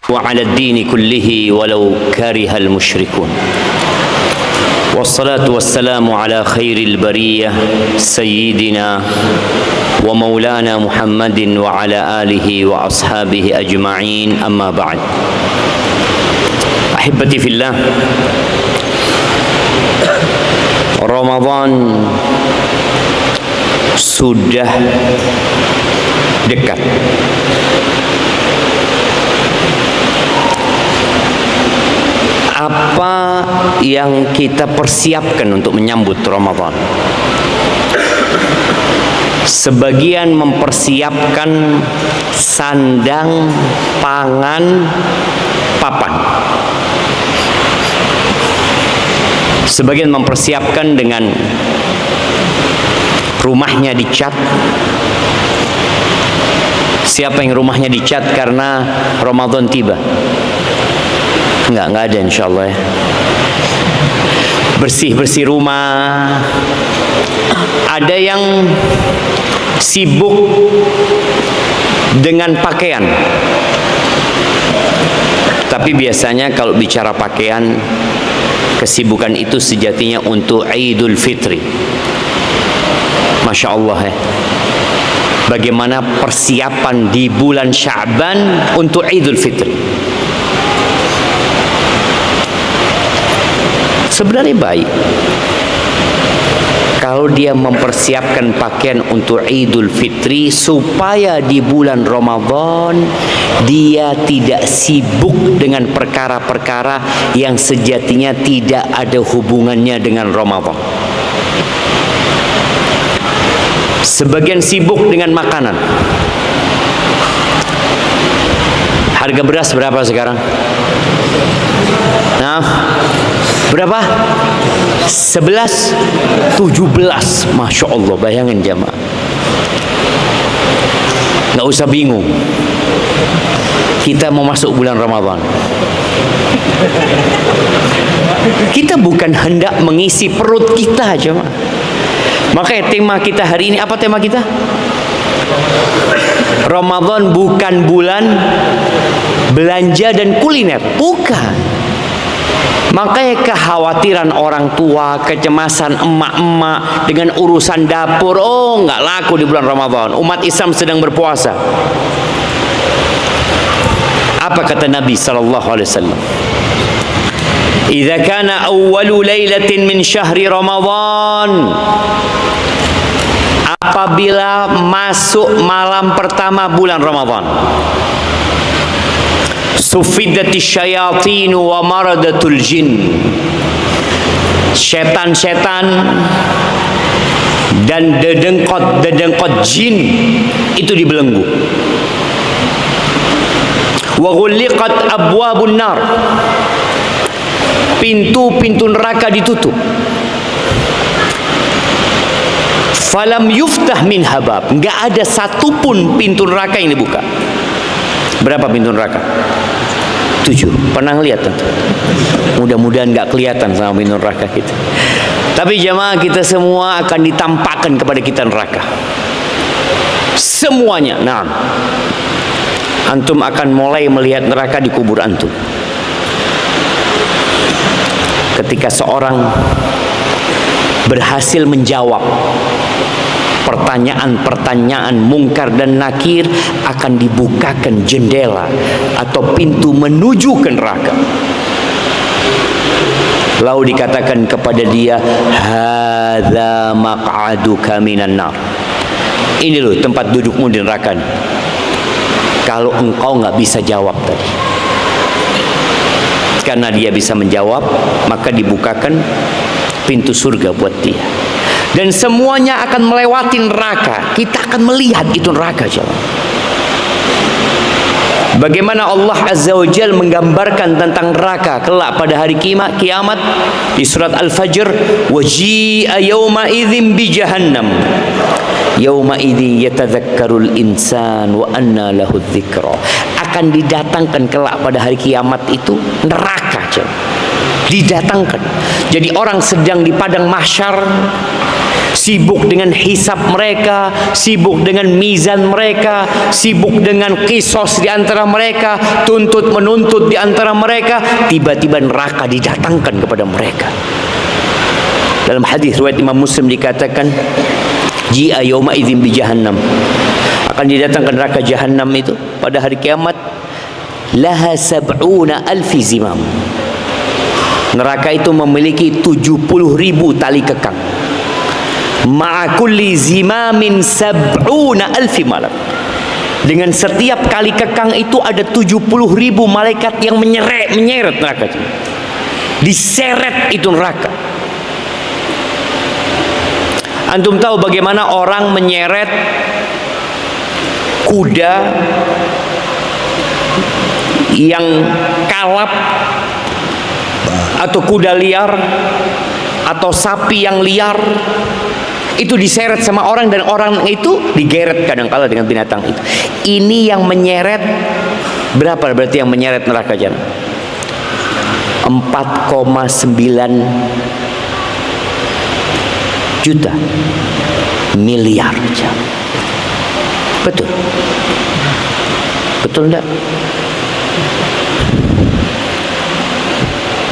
وعلى الدين كله ولو كره المشركون والصلاة والسلام على خير البرية سيدنا ومولانا محمد وعلى آله وأصحابه أجمعين أما بعد أحبتي في الله Ramadan sudah dekat. Apa yang kita persiapkan untuk menyambut Ramadan? Sebagian mempersiapkan sandang, pangan, papan. Sebagian mempersiapkan dengan rumahnya dicat. Siapa yang rumahnya dicat karena Ramadan tiba? Enggak ada insyaallah ya. Bersih-bersih rumah. Ada yang sibuk dengan pakaian. Tapi biasanya kalau bicara pakaian, kesibukan itu sejatinya untuk Idul Fitri. Masya Allah ya. Bagaimana persiapan di bulan Sya'ban untuk Idul Fitri. Sebenarnya baik kalau dia mempersiapkan pakaian untuk Idul Fitri supaya di bulan Ramadan dia tidak sibuk dengan perkara-perkara yang sejatinya tidak ada hubungannya dengan Ramadan. Sebagian sibuk dengan makanan. Harga beras berapa sekarang? Nah, berapa? 11, 17. Masya Allah, bayangin jamaah. Nggak usah bingung. Kita mau masuk bulan Ramadan. Kita bukan hendak mengisi perut kita jamaah. Makanya tema kita hari ini, apa tema kita? Ramadan bukan bulan belanja dan kuliner. Bukan. Makanya kekhawatiran orang tua, kecemasan emak-emak dengan urusan dapur, oh nggak laku di bulan Ramadan. Umat Islam sedang berpuasa. Apa kata Nabi sallallahu alaihi wasallam? Idza kana awwalu lailatin min syahri Ramadan, apabila masuk malam pertama bulan Ramadan, sufidati syayatin wa maradatul jin, setan-setan dan dedengkot jin itu dibelenggu. Wa ghulliqat abwabun nar, pintu-pintu neraka ditutup. Falam yuftah min habab, enggak ada satupun pintu neraka yang dibuka. Berapa pintu neraka? 7. Pernah lihat tentu? Mudah-mudahan nggak kelihatan sama pintu neraka kita. Tapi jamaah, kita semua akan ditampakkan kepada kita neraka. Semuanya. Nah, antum akan mulai melihat neraka di kubur antum. Ketika seorang berhasil menjawab pertanyaan-pertanyaan mungkar dan nakir, akan dibukakan jendela atau pintu menuju ke neraka. Lalu dikatakan kepada dia, hadza maq'aduka minan nar. Ini loh tempat dudukmu di neraka. Kalau engkau nggak bisa jawab tadi. Karena dia bisa menjawab, maka dibukakan pintu surga buat dia. Dan semuanya akan melewati neraka. Kita akan melihat itu neraka, jemaah. Bagaimana Allah Azza wa Jalla menggambarkan tentang neraka kelak pada hari kiamat di surat Al-Fajr, waji'a yawma idzin bi jahannam yauma idzi yatadzakkarul insan wa anna lahu dzikra. Akan didatangkan kelak pada hari kiamat itu neraka, didatangkan. Jadi orang sedang di padang mahsyar, sibuk dengan hisab mereka, sibuk dengan mizan mereka, sibuk dengan kisos di antara mereka, tuntut menuntut di antara mereka. Tiba-tiba neraka didatangkan kepada mereka. Dalam hadis riwayat Imam Muslim dikatakan, ji'a yauma idzin bi jahannam, akan didatangkan neraka Jahannam itu pada hari kiamat, laha sab'una alfi zimam. Neraka itu memiliki 70.000 tali kekang. Ma'a kulli zimamin sab'una alfi malak. Dengan setiap kali kekang itu ada 70.000 malaikat yang menyeret neraka itu. Diseret itu neraka. Antum tahu bagaimana orang menyeret kuda yang kalap atau kuda liar atau sapi yang liar, itu diseret sama orang dan orang itu digeret kadang-kala dengan binatang itu. Ini yang menyeret berapa berarti yang menyeret neraka Jannah? 4,9 juta miliar. Betul? Betul enggak?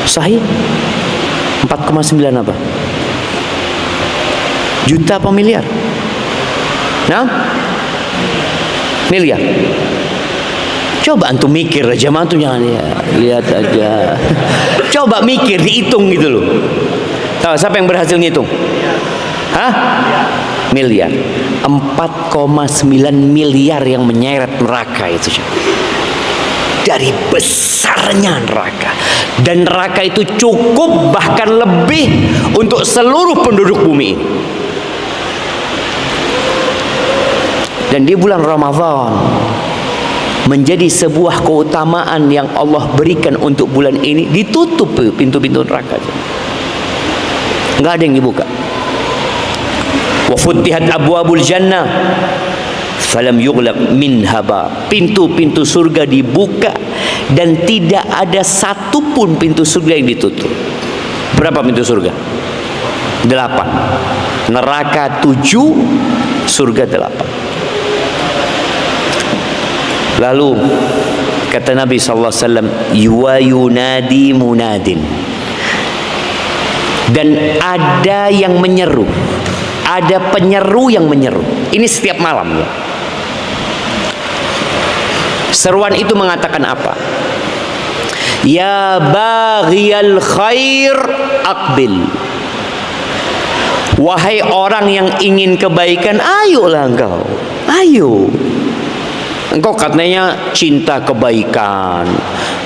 Sahih? 4,9 apa? Juta apa miliar? Nah, miliar. Coba antum mikir aja, antum jangan lihat aja. Coba mikir, dihitung gitu loh. Tahu siapa yang berhasil ngitung? Hah? Miliar. 4,9 miliar yang menyeret neraka itu. Dari besarnya neraka. Dan neraka itu cukup bahkan lebih untuk seluruh penduduk bumi ini. Dan di bulan Ramadan menjadi sebuah keutamaan yang Allah berikan untuk bulan ini, ditutup pintu-pintu neraka. Nggak ada yang dibuka. Wa futtihat abwabul jannah falam yughlaq minha ba. Pintu-pintu surga dibuka dan tidak ada satupun pintu surga yang ditutup. Berapa pintu surga? 8. Neraka 7, surga 8. Lalu kata Nabi SAW, yunadi munadin, dan ada yang menyeru, ada penyeru yang menyeru. Ini setiap malam ya. Seruan itu mengatakan apa? Ya baghiyal khair aqbil. Wahai orang yang ingin kebaikan, ayolah engkau. Ayo. Engkau katanya cinta kebaikan,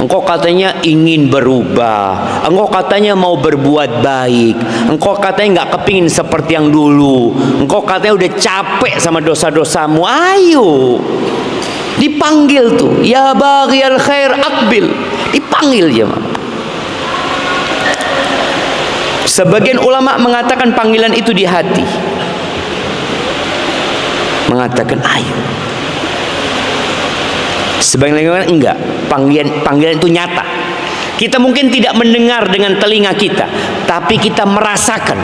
engkau katanya ingin berubah, engkau katanya mau berbuat baik, engkau katanya nggak kepingin seperti yang dulu, engkau katanya udah capek sama dosa-dosamu. Ayo, dipanggil tuh, ya baghiyal khair aqbil, dipanggil jemaah. Sebagian ulama mengatakan panggilan itu di hati, mengatakan ayo. Sebagian lagi enggak, panggilan itu nyata. Kita mungkin tidak mendengar dengan telinga kita, tapi kita merasakan.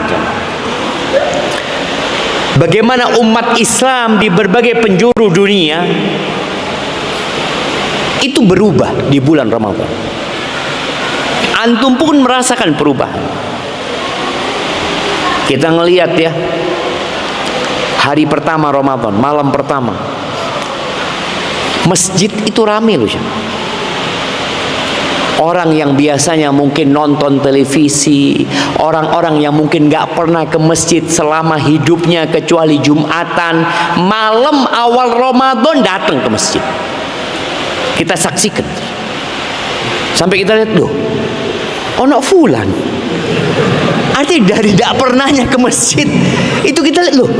Bagaimana umat Islam di berbagai penjuru dunia itu berubah di bulan Ramadan. Antum pun merasakan perubahan. Kita ngelihat ya, hari pertama Ramadan, malam pertama, masjid itu ramai loh. Orang yang biasanya mungkin nonton televisi, orang-orang yang mungkin gak pernah ke masjid selama hidupnya kecuali Jumatan, malam awal Ramadan datang ke masjid. Kita saksikan. Sampai kita lihat, loh, ono fulan. Artinya dari gak pernahnya ke masjid, itu kita lihat, loh,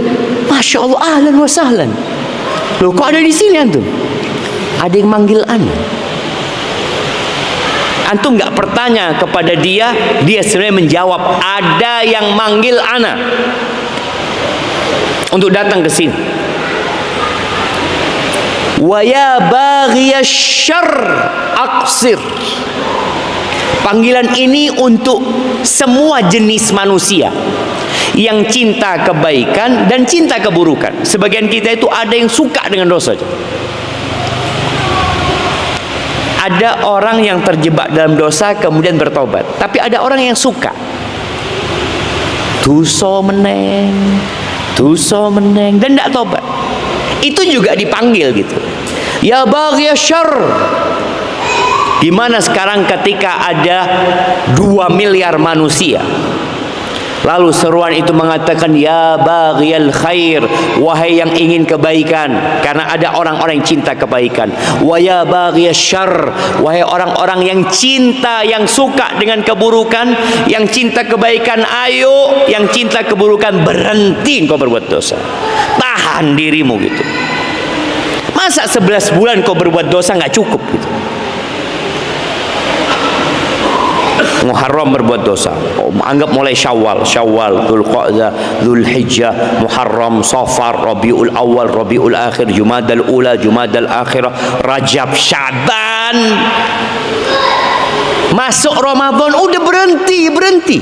Masya Allah, ahlan wa sahlan. Loh, kok ada di sini antum? Ada yang manggil ana. Antum nggak bertanya kepada dia, dia sebenarnya menjawab, ada yang manggil ana untuk datang ke sini. Wa ya baghiyash syarr aqsir. Panggilan ini untuk semua jenis manusia yang cinta kebaikan dan cinta keburukan. Sebagian kita itu ada yang suka dengan dosa. Ada orang yang terjebak dalam dosa kemudian bertobat, tapi ada orang yang suka dosa meneng dan tidak tobat. Itu juga dipanggil gitu, ya baghi syarr. Gimana sekarang ketika ada 2 miliar manusia, lalu seruan itu mengatakan ya baghiyal khair, wahai yang ingin kebaikan, karena ada orang-orang yang cinta kebaikan, wa ya baghiyasy syarr, wahai orang-orang yang cinta, yang suka dengan keburukan, yang cinta kebaikan, ayo, yang cinta keburukan berhenti kau berbuat dosa, tahan dirimu gitu. Masa 11 bulan kau berbuat dosa nggak cukup gitu? Muharram berbuat dosa, anggap mulai Syawal, Dzulqa'dah, Dzulhijjah, Muharram, Safar, Rabiul Awal, Rabiul Akhir, Jumadal Ula, Jumadal Akhirah, Rajab, Sya'ban, masuk Ramadan udah berhenti.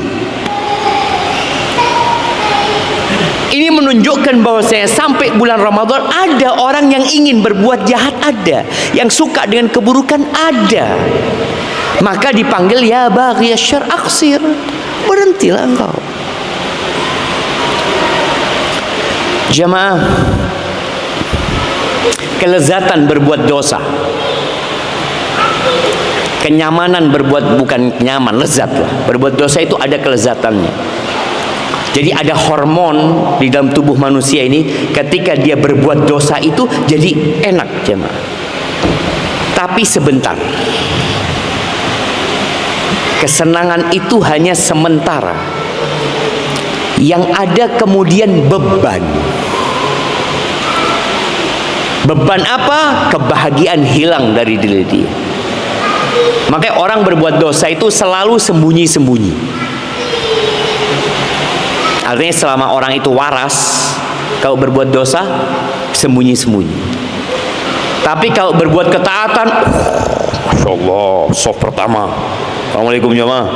Ini menunjukkan bahwasanya sampai bulan Ramadan ada orang yang ingin berbuat jahat, ada yang suka dengan keburukan, ada. Maka dipanggil ya baghi syarr aksir, berhentilah engkau. Jamaah, kelezatan berbuat dosa, kenyamanan berbuat, bukan nyaman, lezat lah. Berbuat dosa itu ada kelezatannya. Jadi ada hormon di dalam tubuh manusia ini, ketika dia berbuat dosa itu jadi enak, jemaah. Tapi sebentar. Kesenangan itu hanya sementara. Yang ada kemudian beban. Beban apa? Kebahagiaan hilang dari diri dia. Makanya orang berbuat dosa itu selalu sembunyi-sembunyi. Artinya selama orang itu waras, kalau berbuat dosa sembunyi-sembunyi. Tapi kalau berbuat ketaatan, Masya Allah, soft pertama, Assalamualaikum jamaah,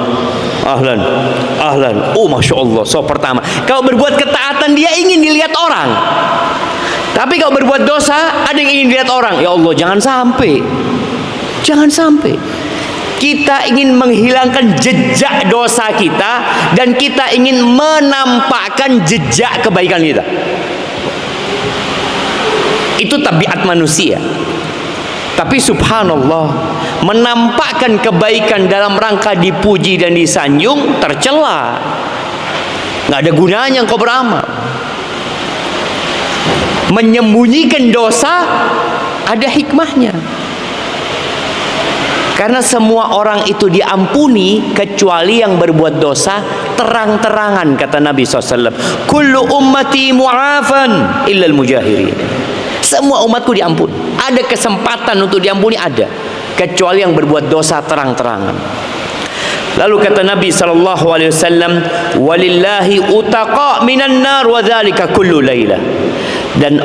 ahlan, oh Masya Allah, soft pertama. Kalau berbuat ketaatan dia ingin dilihat orang. Tapi kalau berbuat dosa ada yang ingin dilihat orang. Ya Allah, jangan sampai kita ingin menghilangkan jejak dosa kita, dan kita ingin menampakkan jejak kebaikan kita. Itu tabiat manusia. Tapi subhanallah, menampakkan kebaikan dalam rangka dipuji dan disanjung tercela. Nggak ada gunanya engkau beramal. Menyembunyikan dosa ada hikmahnya. Karena semua orang itu diampuni kecuali yang berbuat dosa terang-terangan, kata Nabi SAW. Kullu ummati mu'afan illal mujahirin. Semua umatku diampuni. Ada kesempatan untuk diampuni, ada, kecuali yang berbuat dosa terang-terangan. Lalu kata Nabi SAW, walillahi utaqa minan nar wa dzalika kullu lailah. Dan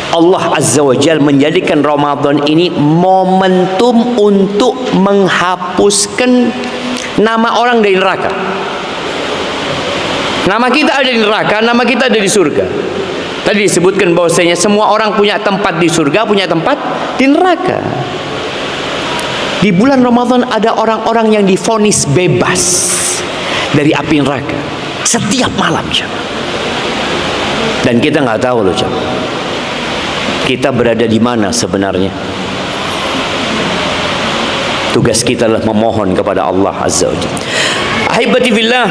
Allah Azza wa Jalla menjadikan Ramadan ini momentum untuk menghapuskan nama orang dari neraka. Nama kita ada di neraka, nama kita ada di surga. Tadi disebutkan bahwasanya semua orang punya tempat di surga, punya tempat di neraka. Di bulan Ramadan ada orang-orang yang divonis bebas dari api neraka setiap malam, dan kita nggak tahu loh, kita berada di mana sebenarnya. Tugas kita adalah memohon kepada Allah Azza wa Jalla. Ahibati fillah,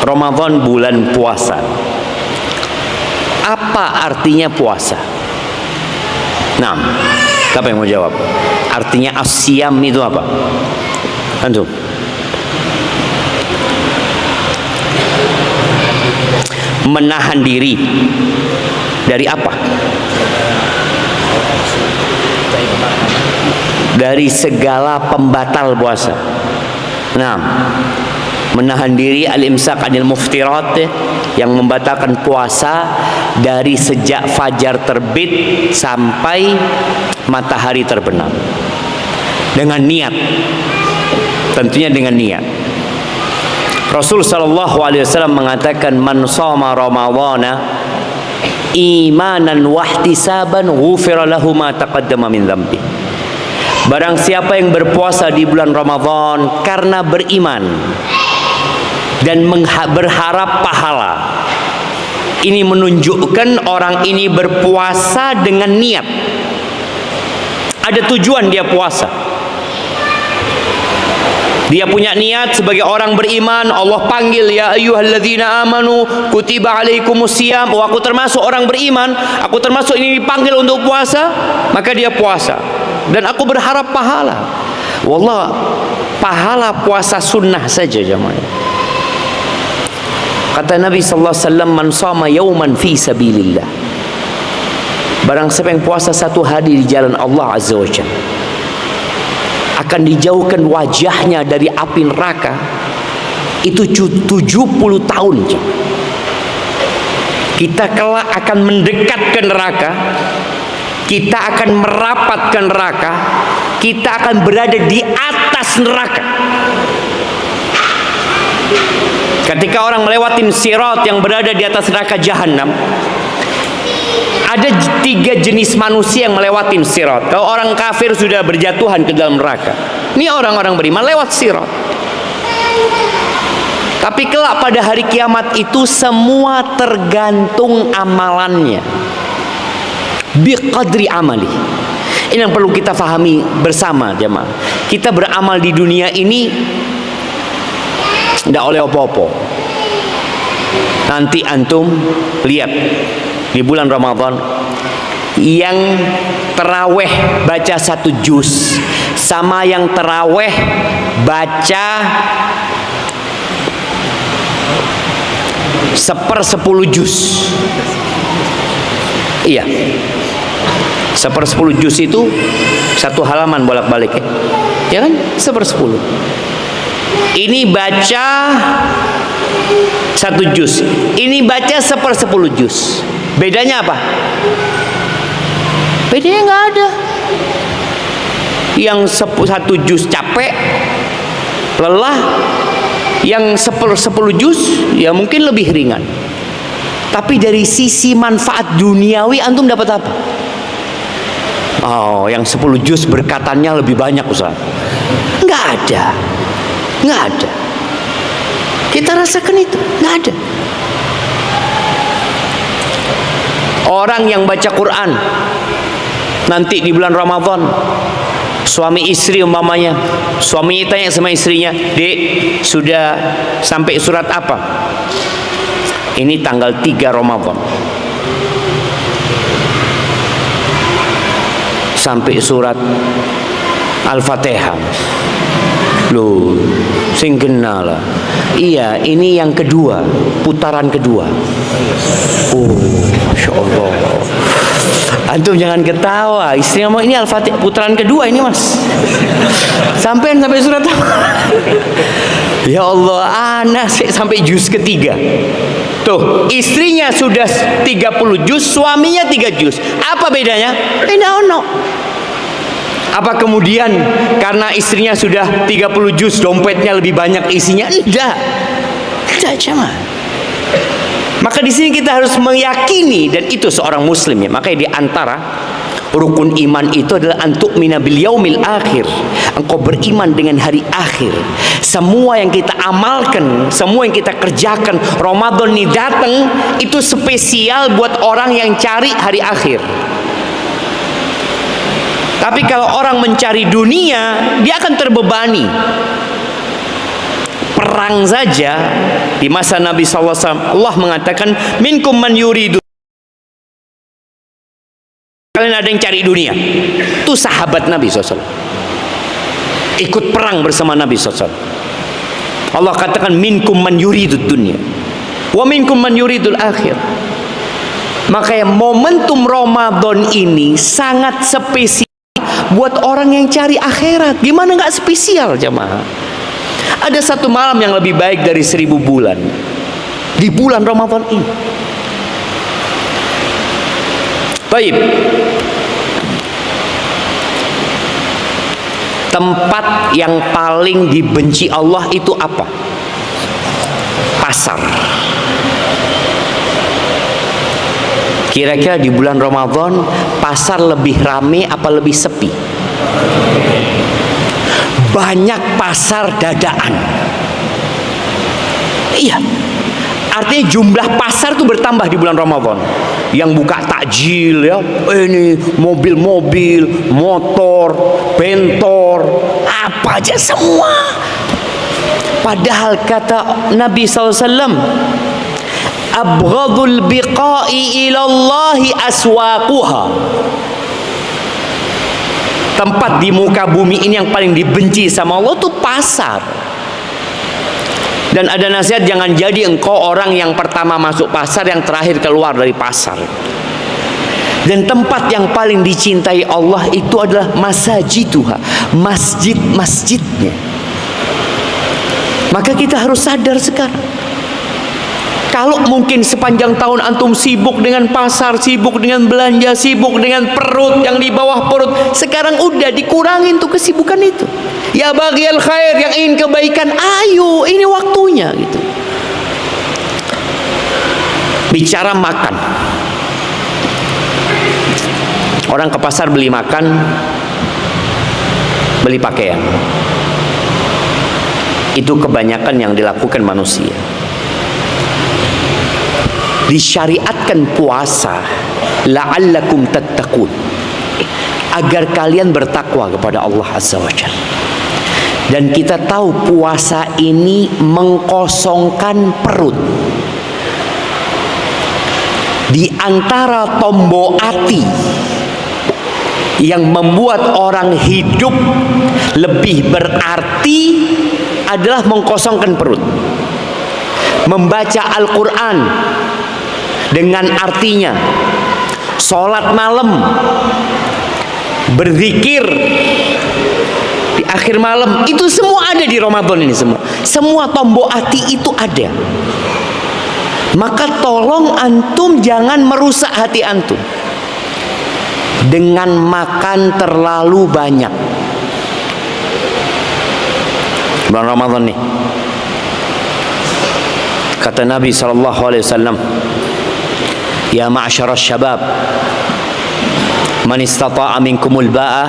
Ramadan bulan puasa. Apa artinya puasa? Nah, siapa yang mau jawab? Artinya asyam itu apa? Antum? Menahan diri dari apa? Dari segala pembatal puasa. Nah, menahan diri, al-imsak anil muftirat, yang membatalkan puasa dari sejak fajar terbit sampai matahari terbenam, dengan niat, tentunya dengan niat. Rasul sallallahu alaihi wasallam mengatakan, man shoma ramadhana imanan wahtisaban ghufira lahu ma taqaddama min dzambi. Barang siapa yang berpuasa di bulan Ramadan karena beriman dan berharap pahala, ini menunjukkan orang ini berpuasa dengan niat. Ada tujuan dia puasa. Dia punya niat sebagai orang beriman. Allah panggil, ya ayyuhalladzina amanu kutiba alaikumusiyam. Oh, aku termasuk orang beriman, aku termasuk ini dipanggil untuk puasa, maka dia puasa. Dan aku berharap pahala. Wallah, pahala puasa sunnah saja jemaah. Kata Nabi sallallahu alaihi wasallam, man shama yauman fi sabilillah. Barang siapa yang puasa satu hari di jalan Allah azza wajalla, akan dijauhkan wajahnya dari api neraka itu 70 tahun. Kita kelak akan mendekat ke neraka, kita akan merapat ke neraka, kita akan berada di atas neraka. Ketika orang melewati sirat yang berada di atas neraka jahanam, ada 3 jenis manusia yang melewati sirat. Kalau orang kafir sudah berjatuhan ke dalam neraka, ini orang-orang beriman lewat sirat. Tapi kelak pada hari kiamat itu semua tergantung amalannya, biqadri amali. Ini yang perlu kita fahami bersama jemaah. Kita beramal di dunia ini tidak oleh apa-apa. Nanti antum lihat di bulan Ramadan, yang terawih baca 1 juz sama yang terawih baca 1/10 juz. Iya, 1/10 juz itu 1 halaman bolak-balik, ya kan? 1/10. Ini baca 1 juz, ini baca 1/10 juz. Bedanya apa? Bedanya nggak ada. Yang 1 juz capek, lelah. Yang 10 juz ya mungkin lebih ringan. Tapi dari sisi manfaat duniawi antum dapat apa? Oh, yang 10 juz berkatannya lebih banyak Ustaz. Nggak ada. Nggak ada. Kita rasakan itu, nggak ada. Orang yang baca Quran nanti di bulan Ramadan, suami istri umpamanya, suaminya tanya sama istrinya, "Dek, sudah sampai surat apa?" Ini tanggal 3 Ramadan. Sampai surat Al-Fatihah. Loh, sing kenal lah. Iya, ini yang kedua, putaran kedua. Oh, Masya Allah. Antum jangan ketawa. Istri ngomong ini Al-Fatihah putaran kedua ini mas. Sampai surat apa? Ya Allah, anak sampai juz ketiga. Tuh, istrinya sudah 30 juz, suaminya 3 juz. Apa bedanya? Beda ono. Apa kemudian karena istrinya sudah 30 juz dompetnya lebih banyak isinya? Tidak. Tidak cuma. Maka di sini kita harus meyakini, dan itu seorang muslim ya. Makanya di antara rukun iman itu adalah antu'mina bil yaumil akhir. Engkau beriman dengan hari akhir. Semua yang kita amalkan, semua yang kita kerjakan, Ramadan ini datang itu spesial buat orang yang cari hari akhir. Tapi kalau orang mencari dunia, dia akan terbebani. Perang saja di masa Nabi SAW, Allah mengatakan, minkum man yuridu. Kalian ada yang cari dunia. Itu sahabat Nabi SAW. Ikut perang bersama Nabi SAW. Allah katakan, minkum man yuridu dunia. Wa minkum man yuridul akhir. Makanya momentum Ramadan ini sangat spesial buat orang yang cari akhirat. Gimana nggak spesial jemaah? Ada satu malam yang lebih baik dari 1000 bulan di bulan Ramadan ini. Baik. Tempat yang paling dibenci Allah itu apa? pasar. Kira-kira di bulan Ramadan pasar lebih rame apa lebih sepi? Banyak pasar dadaan. Iya, artinya jumlah pasar itu bertambah di bulan Ramadan. Yang buka takjil ya, ini mobil-mobil, motor, bentor, apa aja semua. Padahal kata Nabi SAW, abghadul biqa'i ilallahi aswaquha. Tempat di muka bumi ini yang paling dibenci sama Allah itu pasar. Dan ada nasihat, jangan jadi engkau orang yang pertama masuk pasar, yang terakhir keluar dari pasar. Dan tempat yang paling dicintai Allah itu adalah masajiduha, masjid-masjidnya. Maka kita harus sadar sekarang. Kalau mungkin sepanjang tahun antum sibuk dengan pasar, sibuk dengan belanja, sibuk dengan perut yang di bawah perut, sekarang udah dikurangin tuh kesibukan itu. Ya baghiyal khair, yang ingin kebaikan, ayo ini waktunya gitu. Bicara makan. Orang ke pasar beli makan, beli pakaian. Itu kebanyakan yang dilakukan manusia. Disyariatkan puasa la'allakum tattaqun, agar kalian bertakwa kepada Allah Azza wa Jalla. Dan kita tahu puasa ini mengkosongkan perut. Di antara tombol hati yang membuat orang hidup lebih berarti adalah mengkosongkan perut. Membaca Al-Quran dengan artinya, sholat malam, berzikir di akhir malam, itu semua ada di Ramadan ini. Semua tombol hati itu ada. Maka tolong antum jangan merusak hati antum dengan makan terlalu banyak. Bulan Ramadan nih, kata Nabi SAW, ya ma'asyara syabab, man istata'a minkumul ba'a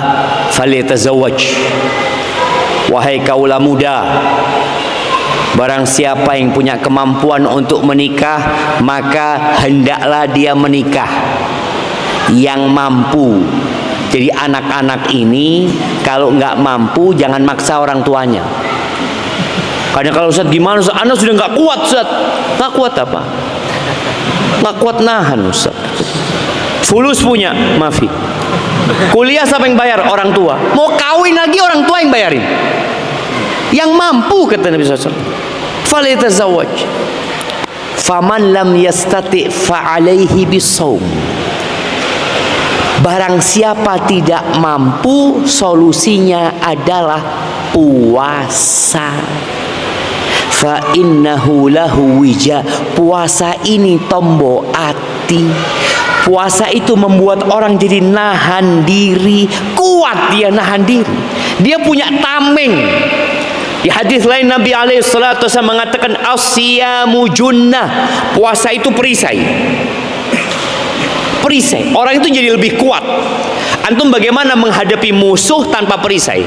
falyatazawwaj. Wahai kaula muda, barang siapa yang punya kemampuan untuk menikah, maka hendaklah dia menikah. Yang mampu. Jadi anak-anak ini kalau nggak mampu jangan maksa orang tuanya. Karena kalau Ustaz gimana Ustaz? Anak sudah nggak kuat Ustaz. Nggak kuat apa? Nggak kuat nahan Ustaz. Fulus punya, maafi. Kuliah siapa yang bayar? Orang tua. Mau kawin lagi orang tua yang bayarin. Yang mampu, kata Nabi SAW, falyatazawwaj. Faman lam yastati' fa'alaihi bisawm. Barang siapa tidak mampu, solusinya adalah puasa. Fa innahu lahu wija. Puasa ini tombol hati. Puasa itu membuat orang jadi nahan diri, kuat dia nahan diri. Dia punya tameng. Di hadis lain Nabi SAW mengatakan as-siyamu junnah. Puasa itu perisai. Perisai. Orang itu jadi lebih kuat. Antum bagaimana menghadapi musuh tanpa perisai?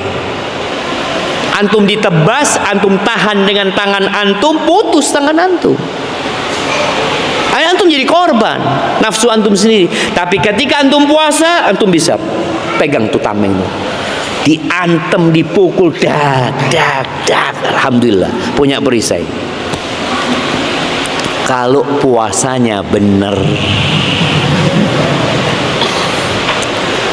Antum ditebas, antum tahan dengan tangan antum, putus tangan antum. Antum jadi korban nafsu antum sendiri. Tapi ketika antum puasa, antum bisa pegang tuh tamengmu, diantem, dipukul, dak dak dak. Alhamdulillah punya perisai. Kalau puasanya benar.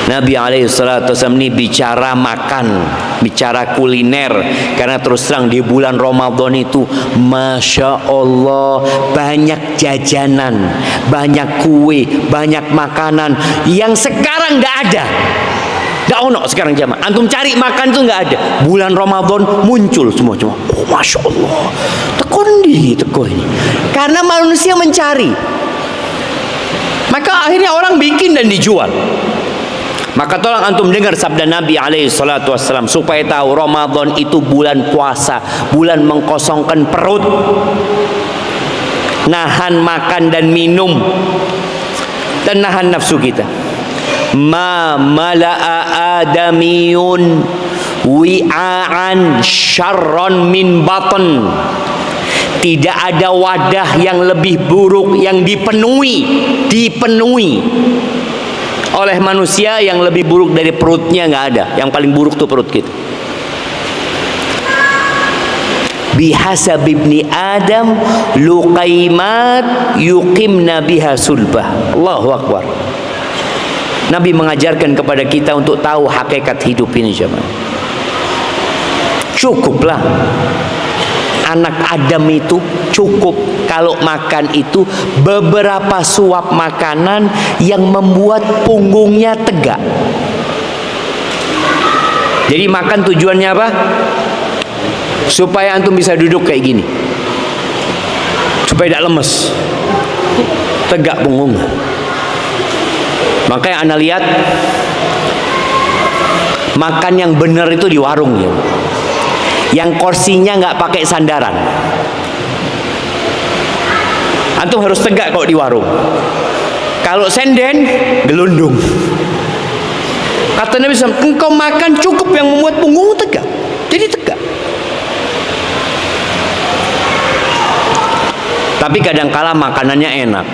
Nabi SAW ini bicara makan, bicara kuliner, karena terus terang di bulan Ramadan itu Masya Allah banyak jajanan, banyak kue, banyak makanan yang sekarang nggak ada. Nggak ono sekarang jamaah. Antum cari makan itu nggak ada. Bulan Ramadan muncul semua. Oh Masya Allah, tekon di teko ini. Karena manusia mencari, maka akhirnya orang bikin dan dijual. Maka tolong antum dengar sabda Nabi SAW supaya tahu Ramadan itu bulan puasa, bulan mengkosongkan perut. nahan makan dan minum, dan nahan nafsu kita. Ma mala'a adamiyun wi'aan syarron min batan. Tidak ada wadah yang lebih buruk yang dipenuhi oleh manusia yang lebih buruk dari perutnya, nggak ada. Yang paling buruk tuh perut kita. Bihasab ibni Adam luqaimat yuqimna biha sulbah. Allahu Akbar. Nabi mengajarkan kepada kita untuk tahu hakikat hidup ini, jemaah. Cukuplah anak Adam itu cukup kalau makan itu beberapa suap makanan yang membuat punggungnya tegak. Jadi makan tujuannya apa? Supaya antum bisa duduk kayak gini, supaya tidak lemes, tegak punggung. Makanya anda lihat makan yang benar itu di warung ya, yang kursinya nggak pakai sandaran. Antum harus tegak kalau di warung. Kalau senden, gelundung. Kata Nabi SAW, engkau makan cukup yang membuat punggungmu tegak. Jadi tegak. Tapi kadangkala makanannya enak,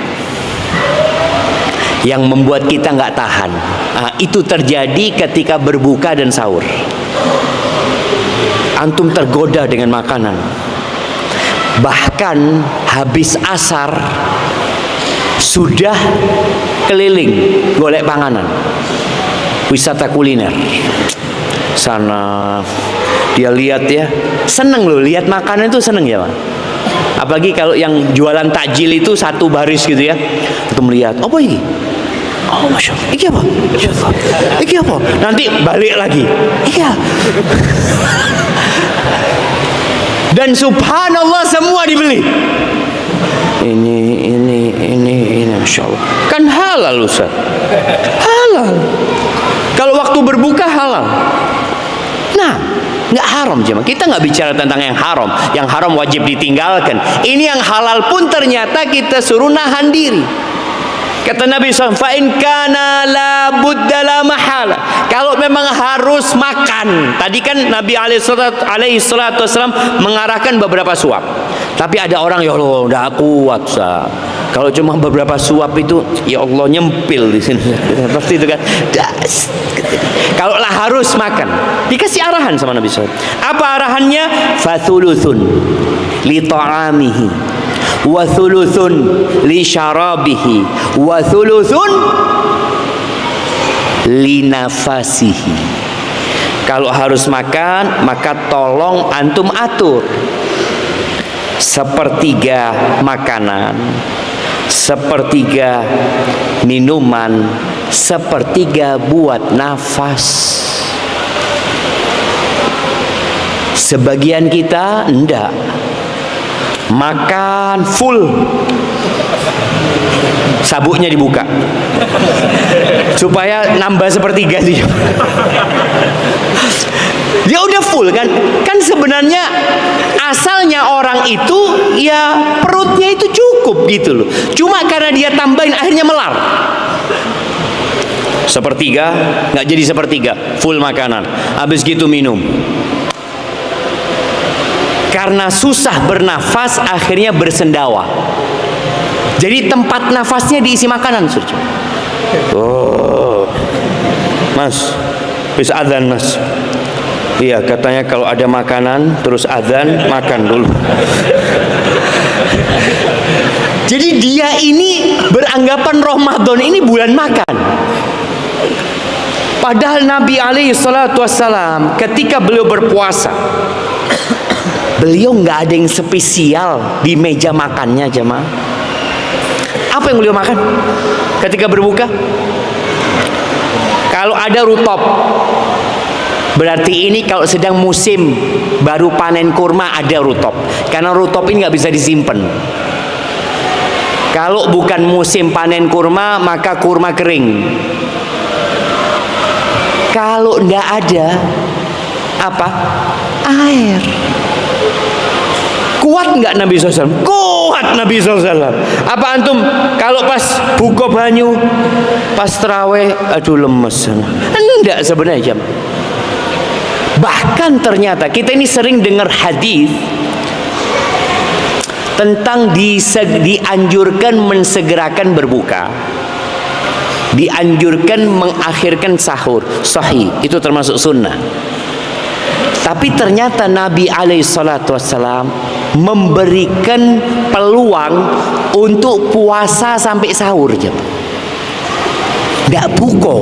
yang membuat kita nggak tahan. Itu terjadi ketika berbuka dan sahur. Antum tergoda dengan makanan. Bahkan habis asar sudah keliling golek panganan, wisata kuliner. Sana dia lihat ya, seneng loh lihat makanan itu, seneng ya Pak. Apalagi kalau yang jualan takjil itu satu baris gitu ya, untuk melihat apa ini? Oh masya Allah, ini apa? Ini apa? Nanti balik lagi, iya. Dan subhanallah semua dibeli. Ini, masya Allah. Kan halal Ustaz, halal. Kalau waktu berbuka halal. Nah, nggak haram jemaah. Kita nggak bicara tentang yang haram. Yang haram wajib ditinggalkan. Ini yang halal pun ternyata kita suruh nahan diri. Kata Nabi SAW, fa'in kana la budda la mahala. Kalau memang harus makan. Tadi kan Nabi SAW mengarahkan beberapa suap. Tapi ada orang, ya Allah, udah kuat sah. Kalau cuma beberapa suap itu, ya Allah nyempil di sini. Pasti itu kan. Kalau lah harus makan, dikasih arahan sama Nabi SAW. Apa arahannya? Fathuluthun li ta'amihi, wa thuluthun li syarabihi, wa thuluthun li nafasihi. Kalau harus makan, maka tolong antum atur. Sepertiga makanan, sepertiga minuman, sepertiga buat nafas. Sebagian kita enggak, makan full, sabuknya dibuka supaya nambah sepertiga sih. Dia udah full kan sebenarnya asalnya orang itu ya perutnya itu cukup gitu loh, cuma karena dia tambahin akhirnya melar. Sepertiga nggak jadi sepertiga, full makanan, habis gitu minum. Karena susah bernafas akhirnya bersendawa, jadi tempat nafasnya diisi makanan. Oh mas, bis adzan mas. Iya, katanya kalau ada makanan terus adzan, makan dulu. Jadi dia ini beranggapan Ramadan ini bulan makan. Padahal Nabi alaihi salatu wassalam ketika beliau berpuasa, beliau nggak ada yang spesial di meja makannya jemaah. Apa yang beliau makan ketika berbuka? Kalau ada rutop, berarti ini kalau sedang musim baru panen kurma ada rutop. Karena rutop ini nggak bisa disimpan. Kalau bukan musim panen kurma, maka kurma kering. Kalau nggak ada apa? Air. Kuat nggak Nabi SAW? Kuat. kuat Nabi SAW. Apa antum kalau pas buka banyu, pas terawih, aduh lemes? Enggak sebenarnya. Bahkan ternyata kita ini sering dengar hadis tentang dianjurkan mensegerakan berbuka, dianjurkan mengakhirkan sahur. Sahih, itu termasuk sunnah. Tapi ternyata Nabi SAW memberikan peluang untuk puasa sampai sahur, tidak buka.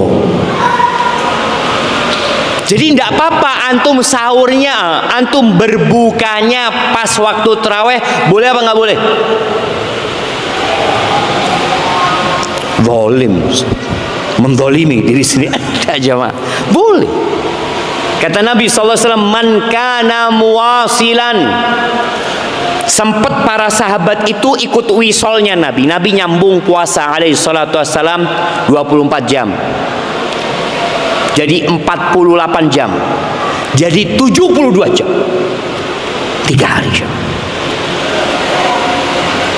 Jadi tidak apa-apa antum sahurnya, antum berbukanya pas waktu terawih, boleh apa nggak boleh? Zalim, mendolimi diri sendiri, ada jamaah. Boleh. Kata Nabi SAW, man kana muwasilan. Sempat para sahabat itu ikut wisolnya Nabi. Nabi nyambung puasa alaihi salatu wassalam 24 jam. Jadi 48 jam. Jadi 72 jam. 3 hari jam.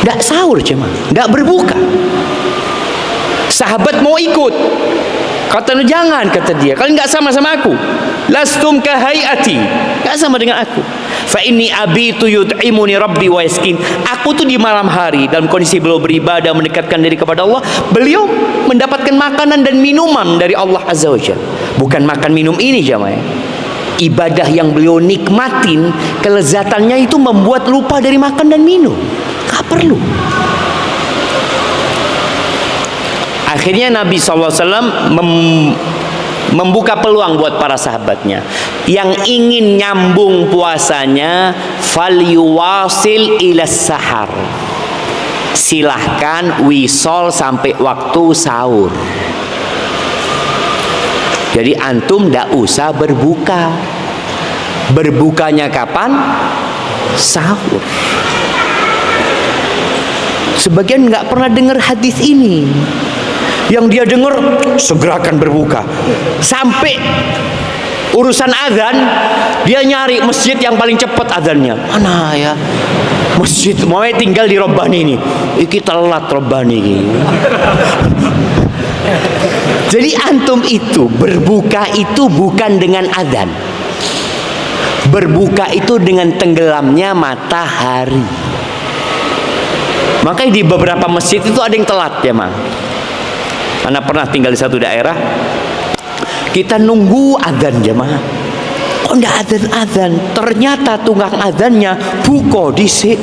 Tidak sahur jemaah, tidak berbuka. Sahabat mau ikut. Kata jangan, kata dia. Kalian nggak sama aku. Lastum kahayati, nggak sama dengan aku. Fa inni abitu yut'imuni rabbi wa yaskin. Aku tuh di malam hari dalam kondisi beliau beribadah mendekatkan diri kepada Allah, beliau mendapatkan makanan dan minuman dari Allah Azza wa Jalla. Bukan makan minum ini jamaah. Ibadah yang beliau nikmatin, kelezatannya itu membuat lupa dari makan dan minum. Nggak perlu. Akhirnya Nabi SAW membuka peluang buat para sahabatnya yang ingin nyambung puasanya, falyuwasil ilas sahar, silahkan wisol sampai waktu sahur. Jadi antum tidak usah berbuka. Berbukanya kapan? Sahur. Sebagian nggak pernah dengar hadis ini. Yang dia dengar segerakan berbuka. Sampai urusan azan, dia nyari masjid yang paling cepat azannya. Mana ya? Masjid mau tinggal di Robbani ini. Iki telat Robbani ini. Jadi antum itu berbuka itu bukan dengan azan. Berbuka itu dengan tenggelamnya matahari. Makanya di beberapa masjid itu ada yang telat ya, Mang. Anda pernah tinggal di satu daerah, kita nunggu adzan jemaah. Kok enggak adzan-adzan? Ternyata tukang adzannya buka disik.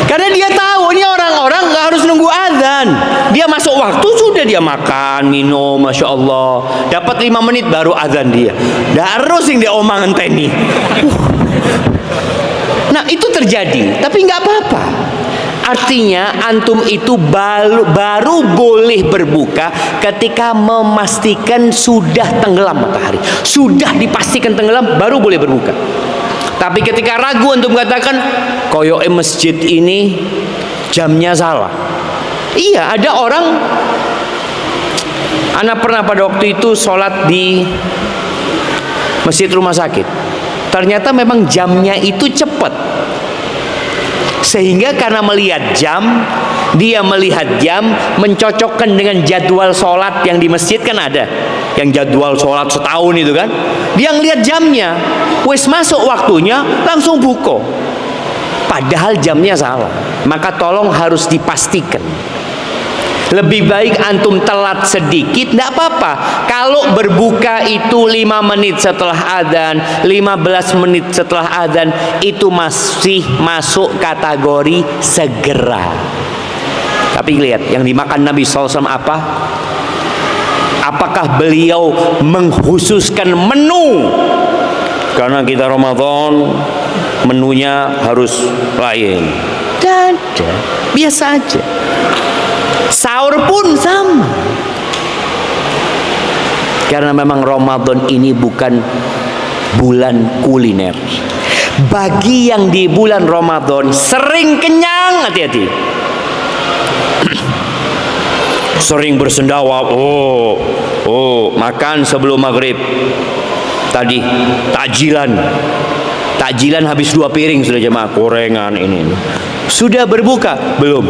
Karena dia tahu ini orang-orang nggak harus nunggu adzan. Dia masuk waktu sudah dia makan, minum, masya Allah. Dapat 5 menit baru adzan dia. Nggak harus yang dia omong ngenteni. Nah itu terjadi, tapi nggak apa-apa. Artinya antum itu baru boleh berbuka ketika memastikan sudah tenggelam matahari, sudah dipastikan tenggelam baru boleh berbuka. Tapi ketika ragu antum katakan koyoke masjid ini jamnya salah. Iya, ada orang, anak pernah pada waktu itu sholat di masjid rumah sakit. Ternyata memang jamnya itu cepat. Sehingga karena melihat jam, dia melihat jam mencocokkan dengan jadwal sholat yang di masjid kan ada, yang jadwal sholat setahun itu kan. Dia ngelihat jamnya, wis masuk waktunya langsung buka. Padahal jamnya salah. Maka tolong harus dipastikan. Lebih baik antum telat sedikit, tidak apa-apa. Kalau berbuka itu 5 menit setelah adzan, 15 menit setelah adzan, itu masih masuk kategori segera. Tapi lihat, yang dimakan Nabi SAW apa? Apakah beliau mengkhususkan menu? Karena kita Ramadan, menunya harus lain. Tidak, biasa aja. Sahur pun sama. Karena memang Ramadan ini bukan bulan kuliner. Bagi yang di bulan Ramadan sering kenyang, hati-hati. Sering bersendawa, makan sebelum maghrib. Tadi takjilan. Takjilan habis 2 piring sudah jemaah, gorengan ini. Sudah berbuka? Belum.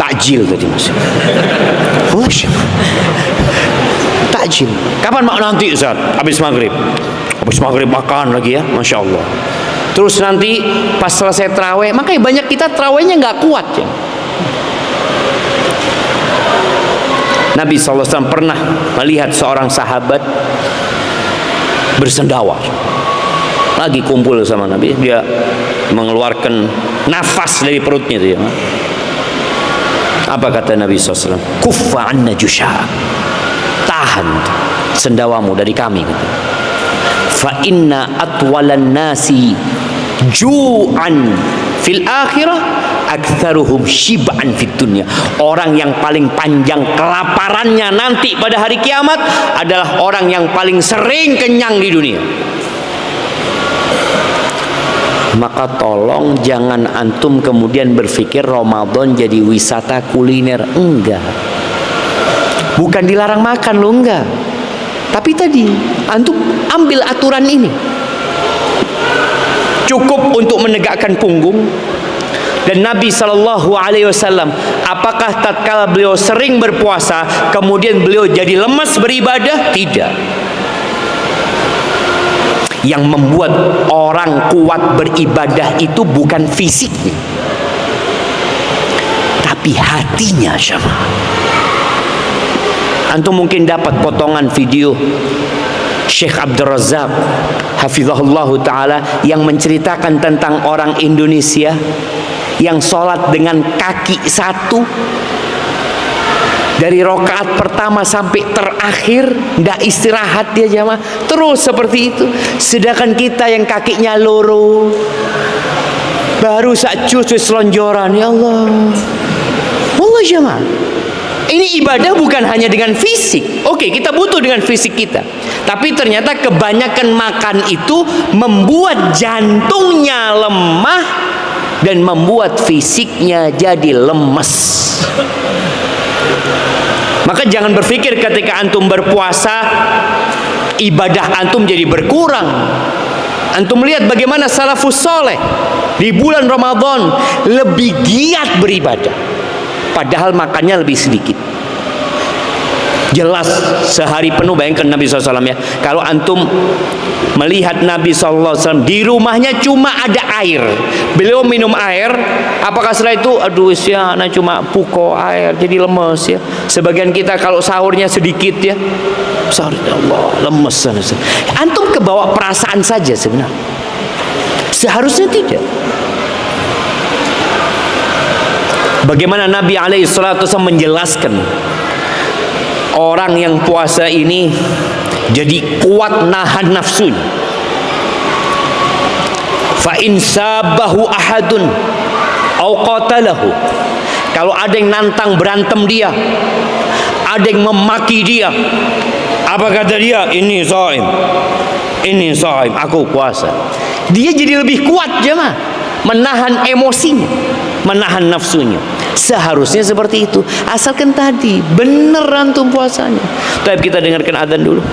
Takjil tadi Mas. Takjil. Kapan mak? Nanti Ustaz, habis maghrib. Habis maghrib makan lagi ya, Masya Allah. Terus nanti pas selesai terawih, makanya banyak kita terawihnya nggak kuat ya. Nabi SAW pernah melihat seorang sahabat bersendawa, lagi kumpul sama Nabi, dia mengeluarkan nafas dari perutnya itu ya. Apa kata Nabi SAW? Kuffa anna jusha, tahan sendawamu dari kami, gitu. Fa inna atwalan nasi ju'an fil akhirah aktsaruhum shib'an fid dunya. Orang yang paling panjang kelaparannya nanti pada hari kiamat adalah orang yang paling sering kenyang di dunia. Maka tolong jangan antum kemudian berpikir Ramadan jadi wisata kuliner. Enggak. Bukan dilarang makan lo, enggak. Tapi tadi antum ambil aturan ini. Cukup untuk menegakkan punggung. Dan Nabi SAW, apakah tatkala beliau sering berpuasa kemudian beliau jadi lemas beribadah? Tidak. Yang membuat orang kuat beribadah itu bukan fisiknya, tapi hatinya. Syama, antum mungkin dapat potongan video Syekh Abdul Razak hafizahullah ta'ala yang menceritakan tentang orang Indonesia yang sholat dengan kaki satu dari rokaat pertama sampai terakhir, tidak istirahat dia jamaah, terus seperti itu. Sedangkan kita yang kakinya loro, baru sakjus selonjoran. Ya Allah, wallah jamaah, ini ibadah bukan hanya dengan fisik. Oke, kita butuh dengan fisik kita, tapi ternyata kebanyakan makan itu membuat jantungnya lemah dan membuat fisiknya jadi lemes. Maka jangan berpikir ketika antum berpuasa ibadah antum jadi berkurang. Antum lihat bagaimana salafus soleh di bulan Ramadan lebih giat beribadah, padahal makannya lebih sedikit. Jelas sehari penuh, bayangkan Nabi SAW ya. Kalau antum melihat Nabi SAW di rumahnya cuma ada air, beliau minum air, apakah setelah itu aduh ya anak cuma puko air jadi lemes ya. Sebagian kita kalau sahurnya sedikit ya, sahur Allah lemes. Antum kebawa perasaan saja sebenarnya, seharusnya tidak. Bagaimana Nabi SAW menjelaskan orang yang puasa ini jadi kuat nahan nafsunya. Fa in sabahu ahadun au qatalahu, kalau ada yang nantang berantem dia, ada yang memaki dia, apa kata dia? Ini shaim, ini shaim, aku puasa. Dia jadi lebih kuat jemaah, menahan emosinya, menahan nafsunya. Seharusnya seperti itu, asalkan tadi bener antum puasanya. Tapi kita dengarkan adzan dulu.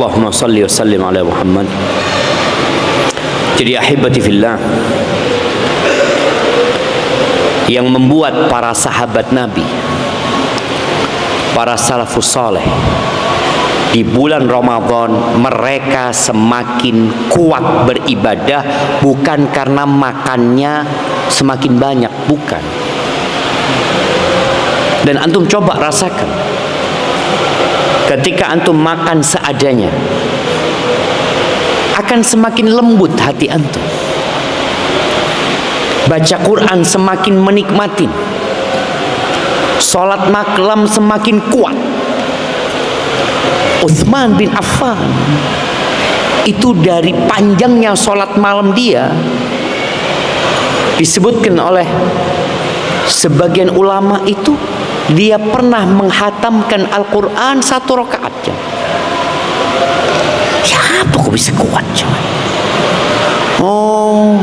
Allahumma salli wa sallim ala Muhammad. Jadi ahibati fillah, yang membuat para sahabat Nabi, para salafus saleh, di bulan Ramadan mereka semakin kuat beribadah, bukan karena makannya semakin banyak, bukan. Dan antum coba rasakan, ketika antum makan seadanya, akan semakin lembut hati antum. Baca Quran semakin menikmati, salat malam semakin kuat. Utsman bin Affan itu dari panjangnya salat malam dia, disebutkan oleh sebagian ulama itu dia pernah menghatamkan Al-Quran 1 rakaat. Siapa kok bisa kuat coba? Oh,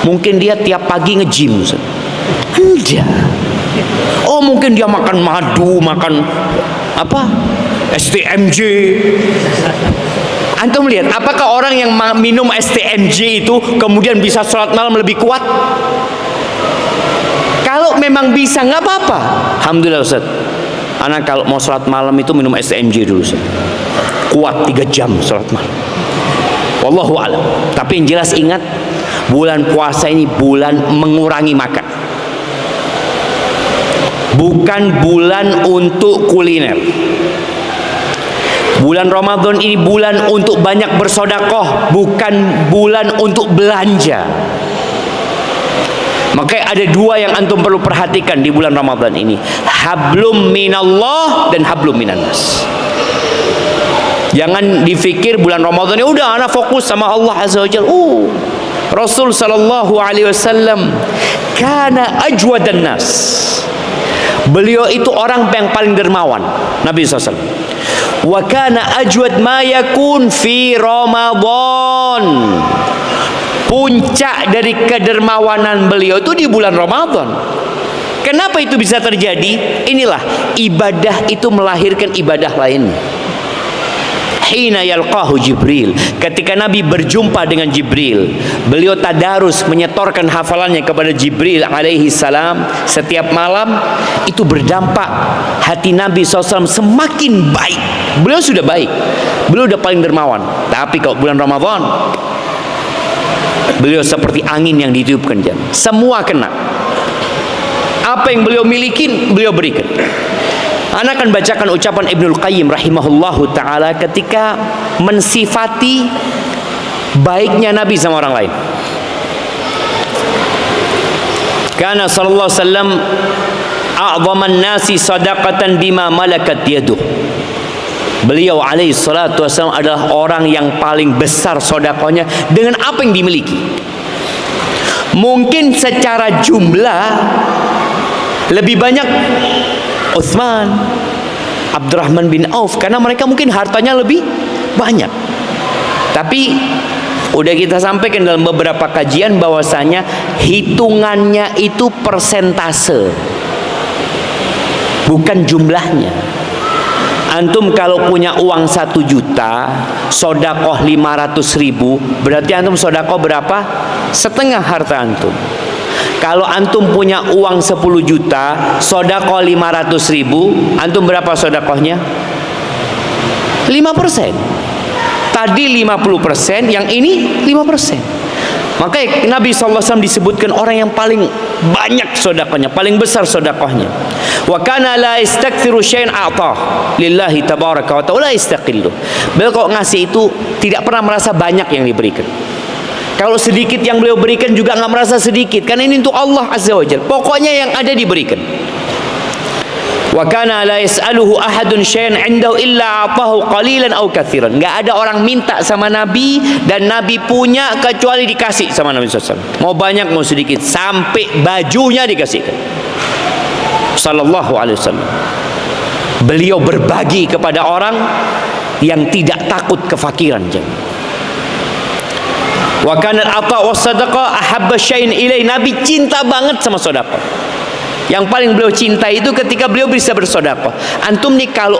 mungkin dia tiap pagi nge-gym. Enggak. Oh, mungkin dia makan madu, makan apa? STMJ. Antum lihat, apakah orang yang minum STMJ itu kemudian bisa sholat malam lebih kuat? Kalau memang bisa, nggak apa-apa. Alhamdulillah Ustaz, anak kalau mau sholat malam itu minum STMJ dulu Ustaz. Kuat 3 jam sholat malam. Wallahu a'lam. Tapi yang jelas ingat, bulan puasa ini bulan mengurangi makan, bukan bulan untuk kuliner. Bulan Ramadan ini bulan untuk banyak bersedekah, bukan bulan untuk belanja. Makanya ada 2 yang antum perlu perhatikan di bulan Ramadan ini, hablum minallah dan hablum minannas. Jangan dipikir bulan Ramadan ini udah anak fokus sama Allah Azza wa Jalla. Rasul sallallahu alaihi wasallam kana ajwadan nas. Beliau itu orang yang paling dermawan, Nabi SAW. Wa kana ajwad ma yakun fi Ramadan. Puncak dari kedermawanan beliau itu di bulan Ramadan. Kenapa itu bisa terjadi? Inilah, ibadah itu melahirkan ibadah lainnya. Hina yalqahu Jibril, ketika Nabi berjumpa dengan Jibril, beliau tadarus menyetorkan hafalannya kepada Jibril alaihi salam setiap malam. Itu berdampak hati Nabi SAW semakin baik. Beliau sudah baik, beliau sudah paling dermawan. Tapi kalau bulan Ramadan, beliau seperti angin yang ditiupkan jam, semua kena. Apa yang beliau miliki, beliau berikan. Ana akan bacakan ucapan Ibnul Qayyim rahimahullahu ta'ala ketika mensifati baiknya Nabi sama orang lain. Kana sallallahu alaihi wasallam a'zaman nasi sadaqatan bima malakat yaduh. Beliau alaihi salatu wasallam adalah orang yang paling besar sedekahnya dengan apa yang dimiliki. Mungkin secara jumlah lebih banyak Utsman, Abdurrahman bin Auf, karena mereka mungkin hartanya lebih banyak. Tapi udah kita sampaikan dalam beberapa kajian bahwasanya hitungannya itu persentase, bukan jumlahnya. Antum kalau punya uang 1 juta, sedekah 500.000, berarti antum sedekah berapa? Setengah harta antum. Kalau antum punya uang 10 juta, sedekah 500.000, antum berapa sedekahnya? 5%. Tadi 50%, yang ini 5%. Makanya Nabi SAW disebutkan orang yang paling banyak sedekahnya, paling besar sedekahnya. Wa kana la yastakthiru syai'an a'tah lillahi tabaraka wa ta'ala yastaqillu. Beliau kalau ngasih itu tidak pernah merasa banyak yang diberikan. Kalau sedikit yang beliau berikan juga nggak merasa sedikit, karena ini untuk Allah Azza wa Jalla. Pokoknya yang ada diberikan. Wa kana la yas'aluhu ahadun syai'an 'indahu illa a'tahu qalilan aw katsiran. Enggak ada orang minta sama Nabi dan Nabi punya kecuali dikasih sama Nabi SAW. Mau banyak mau sedikit, sampai bajunya dikasihkan. Sallallahu alaihi wasallam. Beliau berbagi kepada orang yang tidak takut kefakiran. Wa kana al-'ata' was-sadaqah ahabba syai'in ilai. Nabi cinta banget sama sedekah. Yang paling beliau cintai itu ketika beliau bisa bersedekah. Antum nih kalau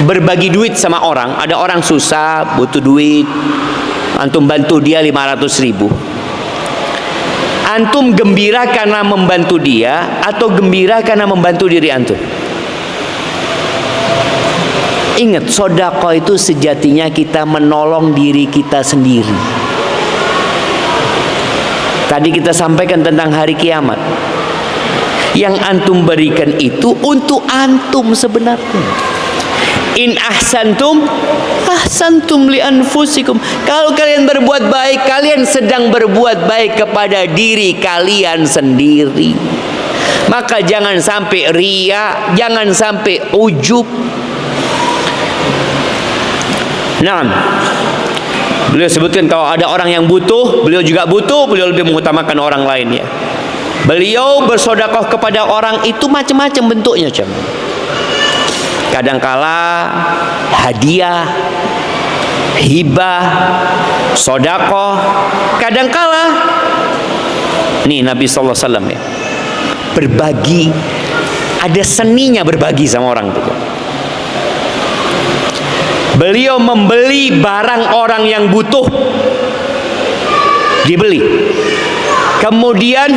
berbagi duit sama orang. Ada orang susah, butuh duit, antum bantu dia 500.000. Antum gembira karena membantu dia atau gembira karena membantu diri antum? Ingat, sedekah itu sejatinya kita menolong diri kita sendiri. Tadi kita sampaikan tentang hari kiamat. Yang antum berikan itu untuk antum sebenarnya. In ahsantum ahsantum li anfusikum. Kalau kalian berbuat baik, kalian sedang berbuat baik kepada diri kalian sendiri. Maka jangan sampai ria, jangan sampai ujub. Nah, beliau sebutkan kalau ada orang yang butuh, beliau juga butuh, beliau lebih mengutamakan orang lain ya. Beliau bersedekah kepada orang itu macam-macam bentuknya, Cem. Kadangkala hadiah, hibah, sedekah, kadangkala nih Nabi sallallahu alaihi wasallam ya, berbagi, ada seninya berbagi sama orang itu. Beliau membeli barang orang yang butuh, dibeli. Kemudian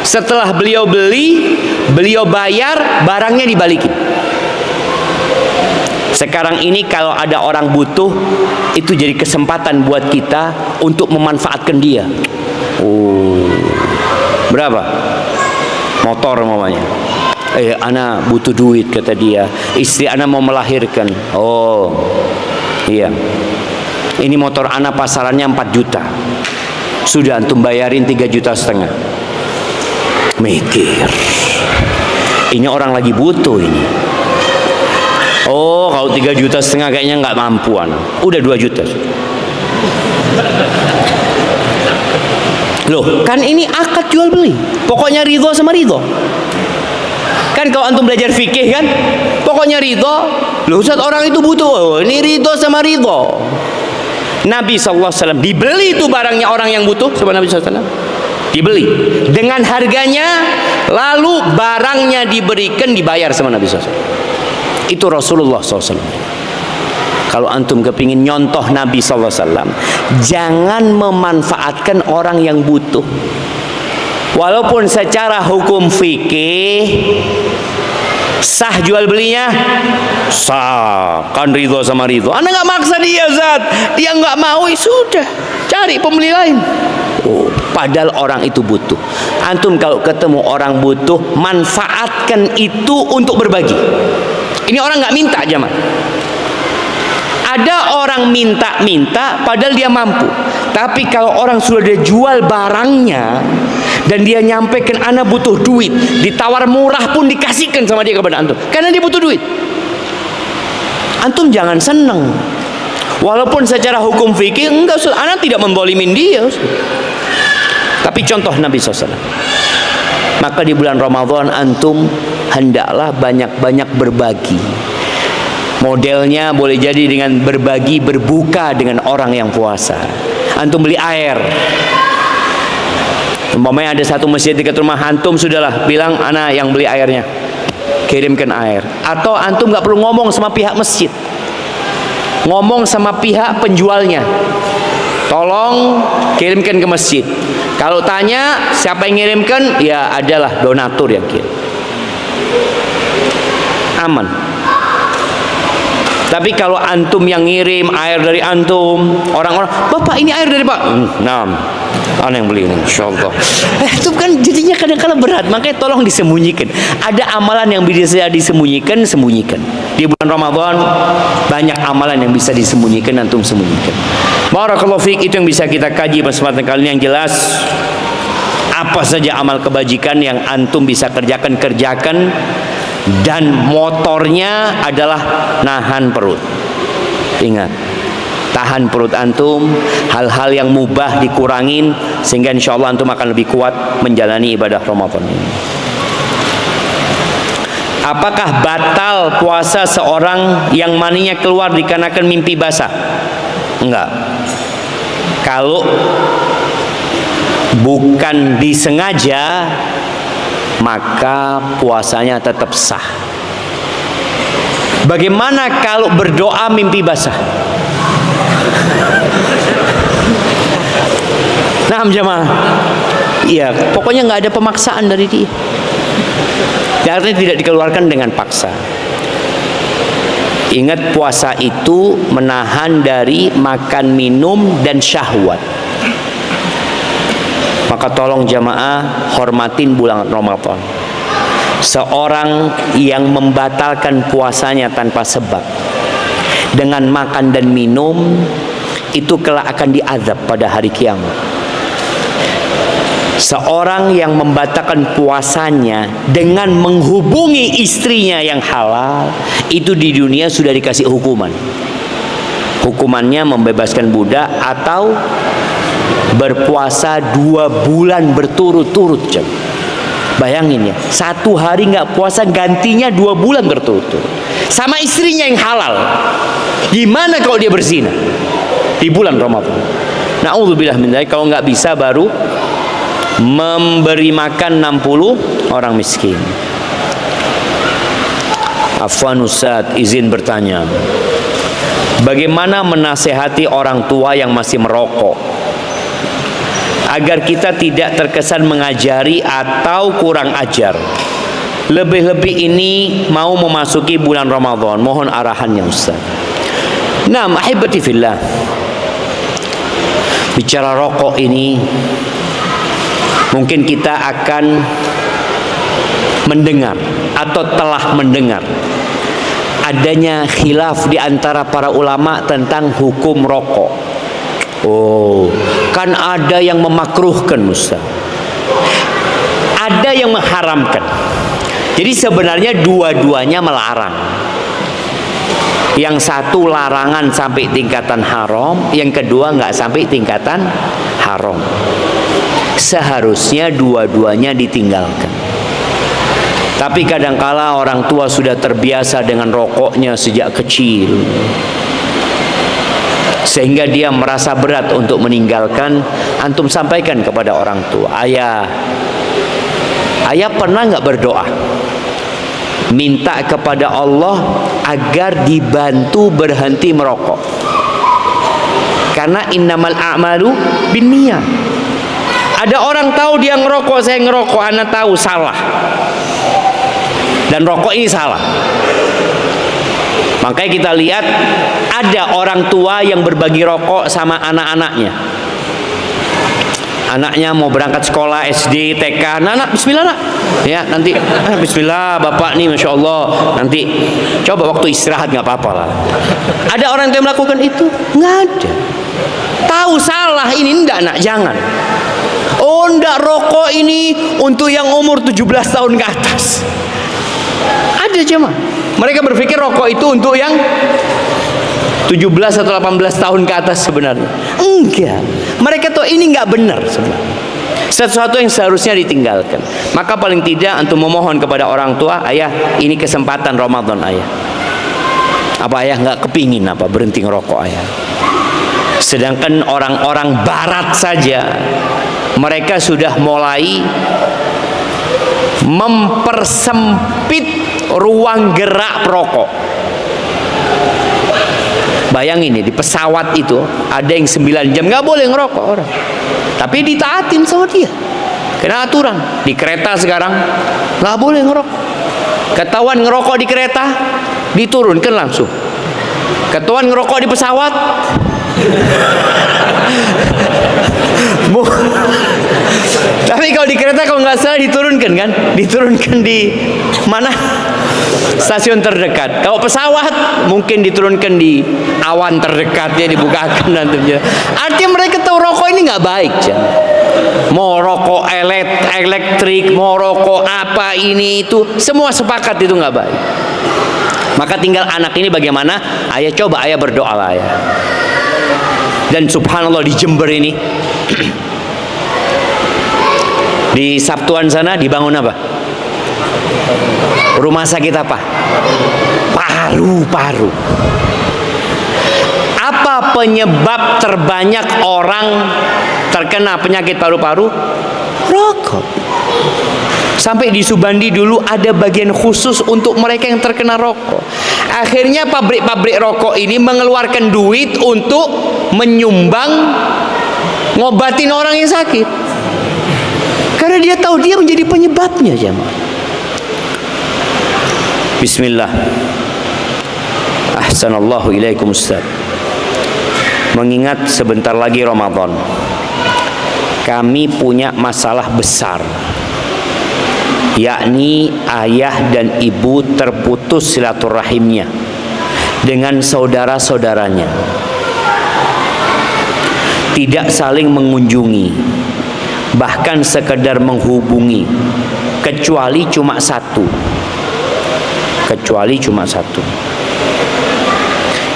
setelah beliau beli, beliau bayar, barangnya dibalikin. Sekarang ini kalau ada orang butuh, itu jadi kesempatan buat kita untuk memanfaatkan dia. Oh, berapa? Motor mamanya. Ana butuh duit kata dia. Istri ana mau melahirkan. Oh, iya. Ini motor ana pasarannya 4 juta. Sudah antum bayarin 3,5 juta. Mikir. Ini orang lagi butuh ini. Oh, kalau 3,5 juta kayaknya nggak mampuan. Udah 2 juta. Loh, kan ini akad jual beli. Pokoknya ridho sama ridho. Kan kalau antum belajar fikih kan, pokoknya ridho. Loh, Ustaz, orang itu butuh. Oh, ini ridho sama ridho. Nabi SAW dibeli itu barangnya orang yang butuh sama Nabi SAW. Dibeli dengan harganya, lalu barangnya diberikan, dibayar sama Nabi SAW. Itu Rasulullah SAW. Kalau antum kepingin nyontoh Nabi SAW, jangan memanfaatkan orang yang butuh. Walaupun secara hukum fikih sah jual belinya, sah, kan ridho sama ridho. Anda nggak maksa dia, Zat, dia nggak mau, sudah cari pembeli lain. Oh, padahal orang itu butuh. Antum kalau ketemu orang butuh, manfaatkan itu untuk berbagi. Ini orang nggak minta, jamaah. Ada orang minta-minta padahal dia mampu. Tapi kalau orang sudah dia jual barangnya dan dia nyampaikan ana butuh duit, ditawar murah pun dikasihkan sama dia kepada antum karena dia butuh duit. Antum jangan seneng. Walaupun secara hukum fikih enggak, ana tidak menzalimin dia. Tapi contoh Nabi SAW. Maka di bulan Ramadan antum hendaklah banyak-banyak berbagi. Modelnya boleh jadi dengan berbagi berbuka dengan orang yang puasa. Antum beli air. Umpamanya ada satu masjid dekat rumah antum, sudahlah bilang ana yang beli airnya, kirimkan air. Atau antum nggak perlu ngomong sama pihak masjid, ngomong sama pihak penjualnya, tolong kirimkan ke masjid. Kalau tanya siapa yang ngirimkan, ya adalah donatur yang kirim. Aman. Tapi kalau antum yang ngirim air dari antum, orang-orang, Bapak ini air dari Pak, nah, ana yang beli, insyaallah. Itu kan jadinya kadang-kadang berat, makanya tolong disembunyikan. Ada amalan yang bisa disembunyikan, sembunyikan. Di bulan Ramadan banyak amalan yang bisa disembunyikan, antum sembunyikan. Barakallahu fiik, itu yang bisa kita kaji pada kesempatan kali ini. Yang jelas, apa saja amal kebajikan yang antum bisa kerjakan, dan motornya adalah nahan perut. Ingat, tahan perut antum, hal-hal yang mubah dikurangin, sehingga insya Allah antum akan lebih kuat menjalani ibadah Ramadan ini. Apakah batal puasa seorang yang maninya keluar dikarenakan mimpi basah? Enggak. Kalau bukan disengaja, maka puasanya tetap sah. Bagaimana kalau berdoa mimpi basah? Nah, jemaah. Iya, pokoknya nggak ada pemaksaan dari dia. Artinya tidak dikeluarkan dengan paksa. Ingat, puasa itu menahan dari makan, minum, dan syahwat. Maka tolong jamaah, hormatin bulan Ramadan. Seorang yang membatalkan puasanya tanpa sebab dengan makan dan minum, itu kelak akan diazab pada hari kiamat. Seorang yang membatalkan puasanya dengan menghubungi istrinya yang halal, itu di dunia sudah dikasih hukuman. Hukumannya membebaskan budak atau berpuasa 2 bulan berturut-turut. Bayangin ya, 1 hari nggak puasa gantinya 2 bulan berturut-turut. Sama istrinya yang halal. Gimana kalau dia berzina di bulan Ramadan? Na'udzubillah min dzalik. Kalau nggak bisa baru memberi makan 60 orang miskin. Afwan Ustaz, izin bertanya, bagaimana menasehati orang tua yang masih merokok agar kita tidak terkesan mengajari atau kurang ajar? Lebih-lebih ini mau memasuki bulan Ramadan, mohon arahannya Ustaz. Nah, ahibati fillah, bicara rokok ini mungkin kita akan mendengar atau telah mendengar adanya khilaf di antara para ulama tentang hukum rokok. Oh, kan ada yang memakruhkan Ustaz, ada yang mengharamkan. Jadi sebenarnya dua-duanya melarang. Yang satu larangan sampai tingkatan haram, yang kedua nggak sampai tingkatan haram. Seharusnya dua-duanya ditinggalkan. Tapi kadangkala orang tua sudah terbiasa dengan rokoknya sejak kecil, sehingga dia merasa berat untuk meninggalkan. Antum sampaikan kepada orang tua, ayah pernah nggak berdoa minta kepada Allah agar dibantu berhenti merokok? Karena innamal a'malu binniyat. Ada orang tahu dia ngerokok, saya ngerokok, ana tahu salah. Dan rokok ini salah. Makanya kita lihat ada orang tua yang berbagi rokok sama anak-anaknya. Anaknya mau berangkat sekolah SD, TK, anak bismillah nak. Ya nanti bismillah bapak nih masya Allah. Nanti coba waktu istirahat nggak apa-apa lah. Ada orang yang melakukan itu? Nggak ada. Tahu salah ini enggak nak, jangan. Oh enggak, rokok ini untuk yang umur 17 tahun ke atas. Ada jemaah, mereka berpikir rokok itu untuk yang 17 atau 18 tahun ke atas sebenarnya. Enggak, mereka tahu ini enggak benar sebenarnya. Sesuatu yang seharusnya ditinggalkan. Maka paling tidak antum memohon kepada orang tua, ayah ini kesempatan Ramadan ayah. Apa ayah nggak kepingin apa berhenti ngerokok ayah? Sedangkan orang-orang barat saja mereka sudah mulai mempersempit ruang gerak perokok. Bayangin nih, di pesawat itu ada yang 9 jam nggak boleh ngerokok orang, tapi ditaatin sama dia. Kena aturan. Di kereta sekarang nggak boleh ngerokok. Ketahuan ngerokok di kereta, diturunkan langsung. Ketahuan ngerokok di pesawat, tapi kalau di kereta kalau nggak salah diturunkan kan? Diturunkan di mana? Stasiun terdekat. Kalau pesawat mungkin diturunkan di awan terdekat, ya dibukakan nantinya. Artinya mereka tahu rokok ini nggak baik. Mau rokok elektrik, mau rokok apa ini itu, semua sepakat itu nggak baik. Maka tinggal anak ini bagaimana? Ayah coba ayah berdoa lah ya. Dan subhanallah di Jember ini di Sabtuan sana dibangun apa? Rumah sakit apa? Paru-paru. Apa penyebab terbanyak orang terkena penyakit paru-paru? Rokok. Sampai di Subandi dulu ada bagian khusus untuk mereka yang terkena rokok. Akhirnya pabrik-pabrik rokok ini mengeluarkan duit untuk menyumbang ngobatin orang yang sakit. Karena dia tahu dia menjadi penyebabnya, jemaah. Bismillah. Ahsanallahu ilaikum Ustaz. Mengingat sebentar lagi Ramadan, kami punya masalah besar, yakni ayah dan ibu terputus silaturahimnya dengan saudara-saudaranya, tidak saling mengunjungi, bahkan sekedar menghubungi, kecuali cuma satu.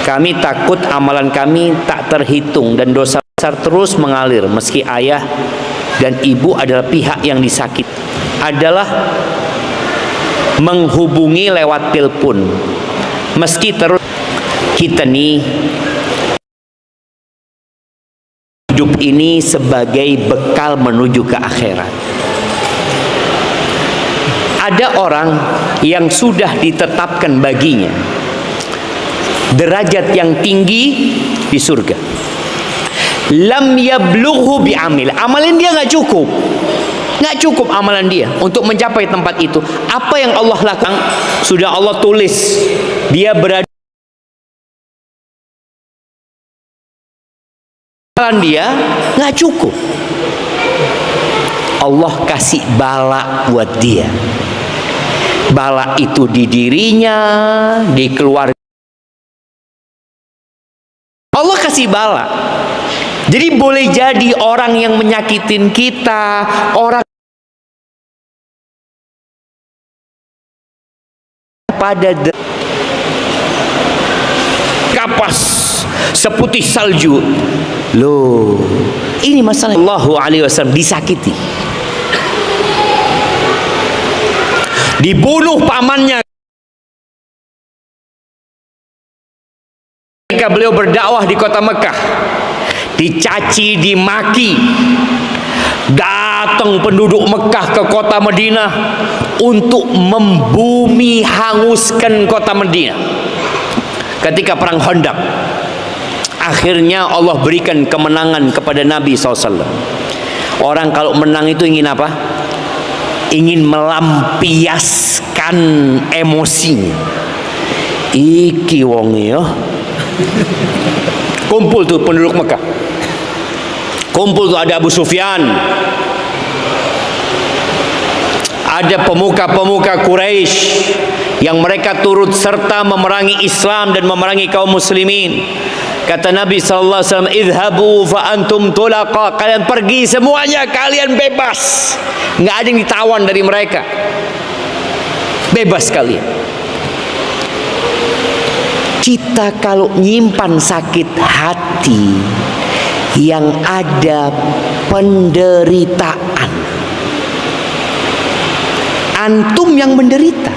Kami takut amalan kami tak terhitung dan dosa besar terus mengalir meski ayah dan ibu adalah pihak yang disakiti. Adalah menghubungi lewat telepon, meski terus kita nih hidup ini sebagai bekal menuju ke akhirat. Ada orang yang sudah ditetapkan baginya derajat yang tinggi di surga. Lam yablughu bi'amil. Amalan dia nggak cukup amalan dia untuk mencapai tempat itu. Apa yang Allah lakukan sudah Allah tulis. Dia berada, amalan dia nggak cukup. Allah kasih bala buat dia. Bala itu di dirinya, di keluarga. Allah kasih bala. Jadi boleh jadi orang yang menyakitin kita, orang pada kapas seputih salju. Loh, ini masalah. Sallallahu alaihi wasallam disakiti, dibunuh pamannya ketika beliau berdakwah di kota Mekah, dicaci, dimaki. Datang penduduk Mekah ke kota Madinah untuk membumi hanguskan kota Madinah ketika perang Khandaq. Akhirnya Allah berikan kemenangan kepada Nabi SAW. Orang kalau menang itu ingin apa? Ingin melampiaskan emosinya. Iki wong ya. Kumpul tuh penduduk Mekah. Kumpul tuh ada Abu Sufyan, ada pemuka-pemuka Quraisy yang mereka turut serta memerangi Islam dan memerangi kaum muslimin. Kata Nabi sallallahu alaihi wasallam, "Idhabu fa antum tulaqa." Kalian pergi semuanya, kalian bebas. Enggak ada yang ditawan dari mereka. Bebas kalian. Kita kalau nyimpan sakit hati yang ada penderitaan, antum yang menderita.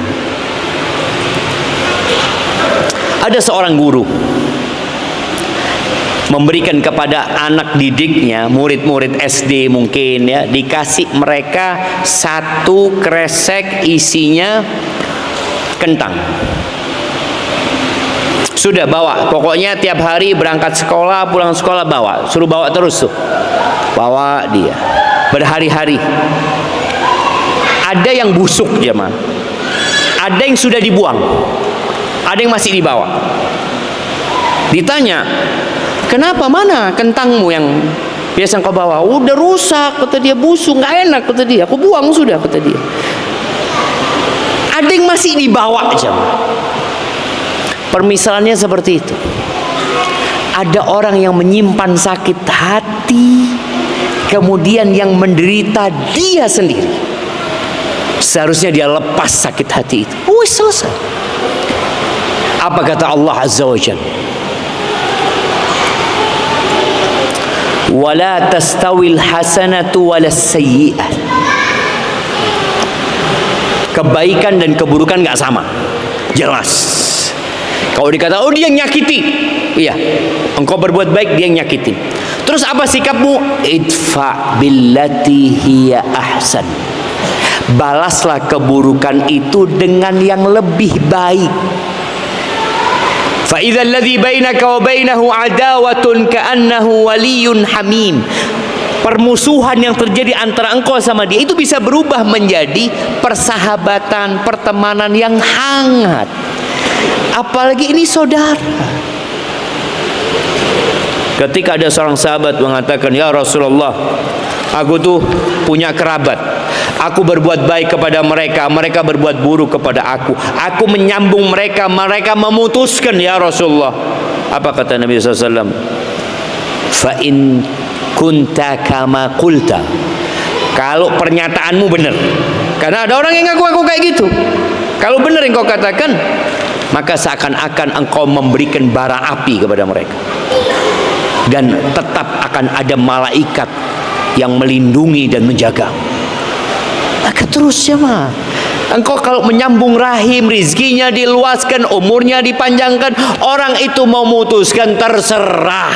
Ada seorang guru memberikan kepada anak didiknya, murid-murid SD mungkin ya, dikasih mereka satu kresek isinya kentang. Sudah bawa, pokoknya tiap hari berangkat sekolah, pulang sekolah bawa, suruh bawa terus tuh, bawa dia berhari-hari. Ada yang busuk jemaah, ada yang sudah dibuang, ada yang masih dibawa. Ditanya, kenapa, mana kentangmu yang biasa kau bawa? Udah rusak, kata dia, busuk, nggak enak, kata dia, aku buang sudah, kata dia. Ada yang masih dibawa jemaah. Permisalannya seperti itu. Ada orang yang menyimpan sakit hati, kemudian yang menderita dia sendiri. Seharusnya dia lepas sakit hati itu. Selesai. Apa kata Allah Azza wa Jalla? Wala tastawil hasanatu walas sayyi'ah. Kebaikan dan keburukan gak sama. Jelas. Kalau dikata, oh dia yang nyakiti, iya, engkau berbuat baik, dia yang nyakiti. Terus apa sikapmu? Idfa billati hiya ahsan. balaslah keburukan itu dengan yang lebih baik. Fa idzal ladzi bainaka wa bainahu adawatun ka'annahu waliyyun hamim. Permusuhan yang terjadi antara engkau sama dia itu bisa berubah menjadi persahabatan, pertemanan yang hangat. Apalagi ini saudara. Ketika ada seorang sahabat mengatakan, "Ya Rasulullah, aku tuh punya kerabat. Aku berbuat baik kepada mereka, mereka berbuat buruk kepada aku. Aku menyambung mereka, mereka memutuskan ya Rasulullah." Apa kata Nabi SAW? Fa in kunta kama qulta. Kalau pernyataanmu benar. Karena ada orang yang ngaku-ngaku kayak gitu. Kalau benar yang kau katakan, maka seakan-akan engkau memberikan bara api kepada mereka. Dan tetap akan ada malaikat yang melindungi dan menjaga. Maka terus ya mah. Engkau kalau menyambung rahim, rizkinya diluaskan, umurnya dipanjangkan, orang itu memutuskan terserah.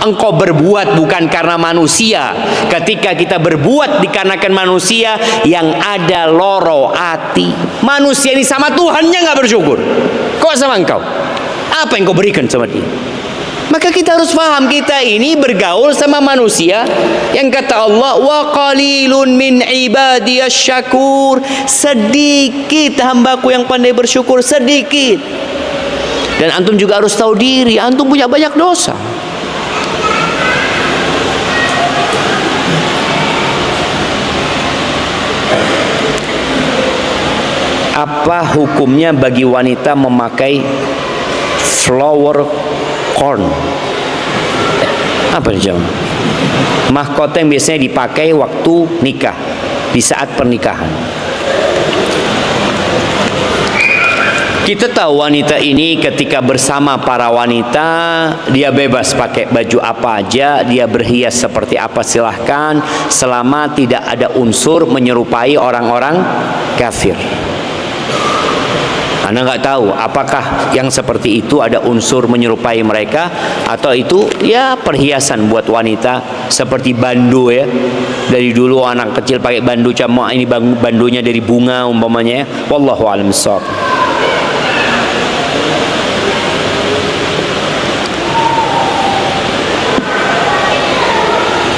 Engkau berbuat bukan karena manusia. Ketika kita berbuat dikarenakan manusia, yang ada loro hati. Manusia ini sama Tuhannya nggak bersyukur. Kok sama engkau? Apa yang kau berikan sama dia? Maka kita harus paham, kita ini bergaul sama manusia yang kata Allah, wa qalilun min ibadiyas syakur. Sedikit hambaku yang pandai bersyukur, sedikit. Dan antum juga harus tahu diri, antum punya banyak dosa. Apa hukumnya bagi wanita memakai flower corn? Apa itu? Mahkota yang biasanya dipakai waktu nikah, di saat pernikahan. Kita tahu wanita ini ketika bersama para wanita, dia bebas pakai baju apa aja, dia berhias seperti apa silahkan, selama tidak ada unsur menyerupai orang-orang kafir. Anda nggak tahu apakah yang seperti itu ada unsur menyerupai mereka, atau itu ya perhiasan buat wanita seperti bandu ya. Dari dulu anak kecil pakai bandu, cuma ini bandunya dari bunga umpamanya ya. Wallahu a'lam bishawab.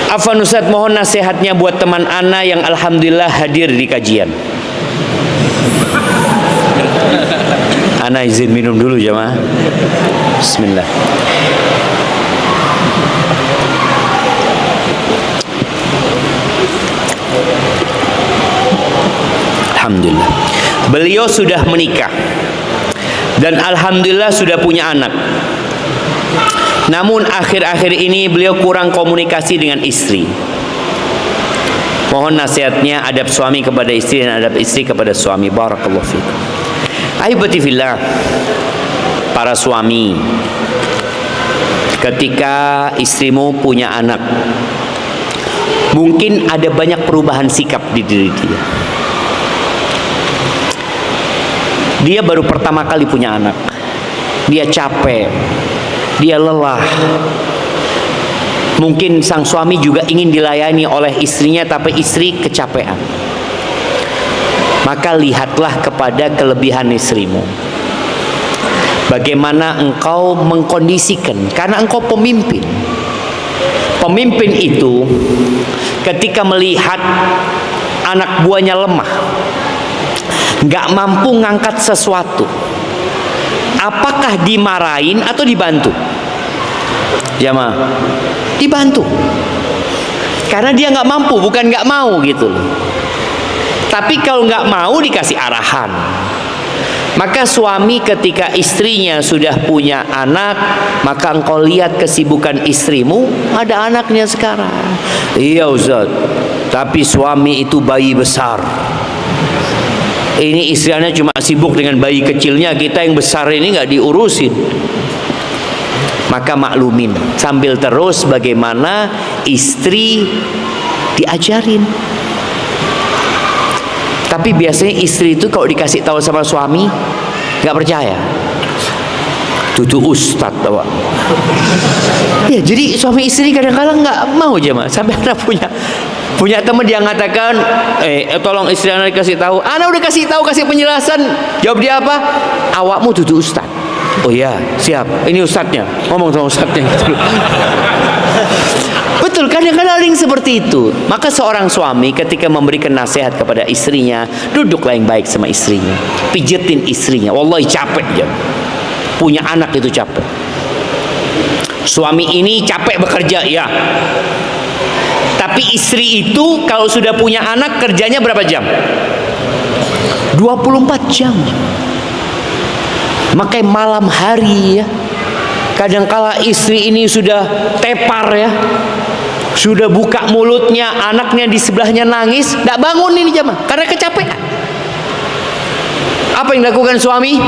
Afwan Ustaz, mohon nasihatnya buat teman ana yang alhamdulillah hadir di kajian. Ana izin minum dulu jemaah. Bismillah. Alhamdulillah. Beliau sudah menikah dan alhamdulillah sudah punya anak. Namun akhir-akhir ini beliau kurang komunikasi dengan istri. Mohon nasihatnya, adab suami kepada istri dan adab istri kepada suami. Barakallahu fikum. Ahibati fillah, para suami, ketika istrimu punya anak, mungkin ada banyak perubahan sikap di diri dia. Dia baru pertama kali punya anak, dia capek, dia lelah. Mungkin sang suami juga ingin dilayani oleh istrinya, tapi istri kecapean. Maka lihatlah kepada kelebihan istrimu. Bagaimana engkau mengkondisikan, karena engkau pemimpin. Pemimpin itu ketika melihat anak buahnya lemah, nggak mampu ngangkat sesuatu, apakah dimarahin atau dibantu? Jamaah, dibantu. Karena dia nggak mampu, bukan nggak mau gitu loh. Tapi kalau nggak mau dikasih arahan. Maka suami ketika istrinya sudah punya anak, maka engkau lihat kesibukan istrimu, ada anaknya sekarang. Iya Ustaz, tapi suami itu bayi besar. Ini istrinya cuma sibuk dengan bayi kecilnya, kita yang besar ini nggak diurusin. Maka maklumin, sambil terus bagaimana istri diajarin. Tapi biasanya istri itu kalau dikasih tahu sama suami nggak percaya. Tutu ustad bawa. Ya, jadi suami istri kadang-kadang nggak mau aja mas. Sampai ada punya Punya teman dia mengatakan, tolong istri anak kasih tahu. Anak udah kasih tahu, kasih penjelasan. Jawab dia apa? Awakmu dudu ustad. Oh iya, siap. Ini ustadznya. Ngomong sama ustadznya gitu. Betul, kadang-kadang seperti itu. Maka seorang suami ketika memberikan nasihat kepada istrinya, duduklah yang baik sama istrinya, pijetin istrinya. Wallahi capek ya. Punya anak itu capek. Suami ini capek bekerja, ya. Tapi istri itu kalau sudah punya anak kerjanya berapa jam? 24 jam. Makanya malam hari ya, kadangkala istri ini sudah tepar ya, sudah buka mulutnya, anaknya di sebelahnya nangis, tidak bangun ini jamaah karena kecapean. Apa yang dilakukan suami?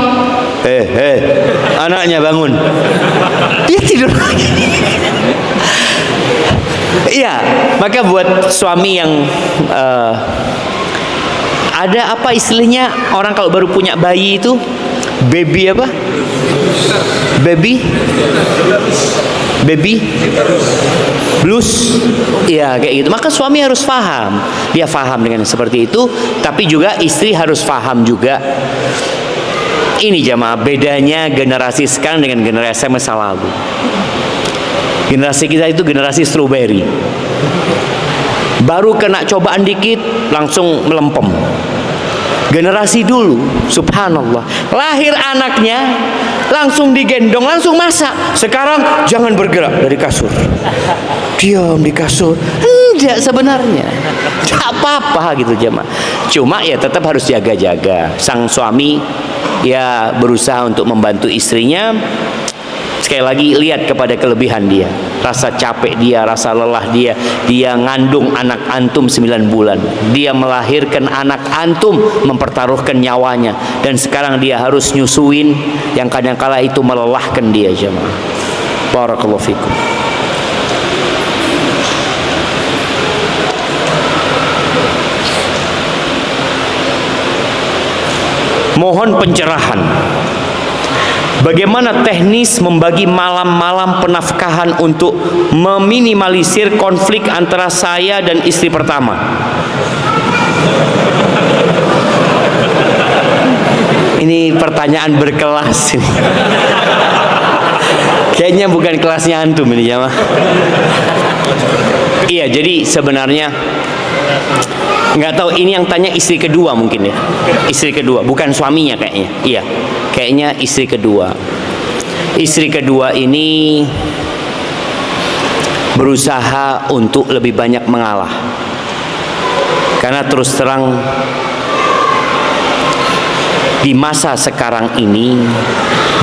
Anaknya bangun, dia tidur lagi. Iya, maka buat suami yang ada apa istilahnya, orang kalau baru punya bayi itu baby apa? Baby blues. Ya kayak gitu. Maka suami harus paham. Dia paham dengan seperti itu, tapi juga istri harus paham juga. Ini jamaah bedanya generasi sekarang dengan generasi masa lalu. Generasi kita itu generasi strawberry. Baru kena cobaan dikit langsung melempem. Generasi dulu, subhanallah, lahir anaknya langsung digendong, langsung masak. Sekarang jangan bergerak dari kasur, diam di kasur. Enggak, sebenarnya tidak apa-apa gitu jemaah. Cuma ya tetap harus jaga-jaga. Sang suami ya berusaha untuk membantu istrinya. Sekali lagi lihat kepada kelebihan dia, rasa capek dia, rasa lelah dia. Dia ngandung anak antum 9 bulan, dia melahirkan anak antum, mempertaruhkan nyawanya, dan sekarang dia harus nyusuin yang kadang-kala itu melelahkan dia jemaah. Barakallahu fikum. Mohon pencerahan, bagaimana teknis membagi malam-malam penafkahan untuk meminimalisir konflik antara saya dan istri pertama? Ini pertanyaan berkelas ini. Kayaknya bukan kelasnya antum ini ya, Iya, jadi sebenarnya nggak tahu, ini yang tanya istri kedua mungkin ya, istri kedua, bukan suaminya kayaknya. Iya, kayaknya istri kedua. Istri kedua ini berusaha untuk lebih banyak mengalah, karena terus terang di masa sekarang ini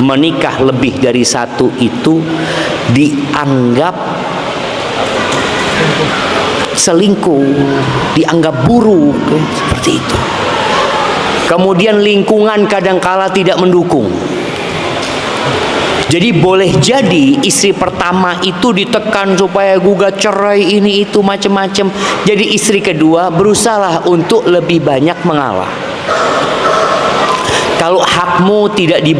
menikah lebih dari satu itu dianggap selingkuh, dianggap buruk, seperti itu. Kemudian lingkungan kadangkala tidak mendukung. Jadi boleh jadi istri pertama itu ditekan supaya gugat cerai, ini itu macam-macam. Jadi istri kedua berusaha untuk lebih banyak mengalah. Kalau hakmu tidak di,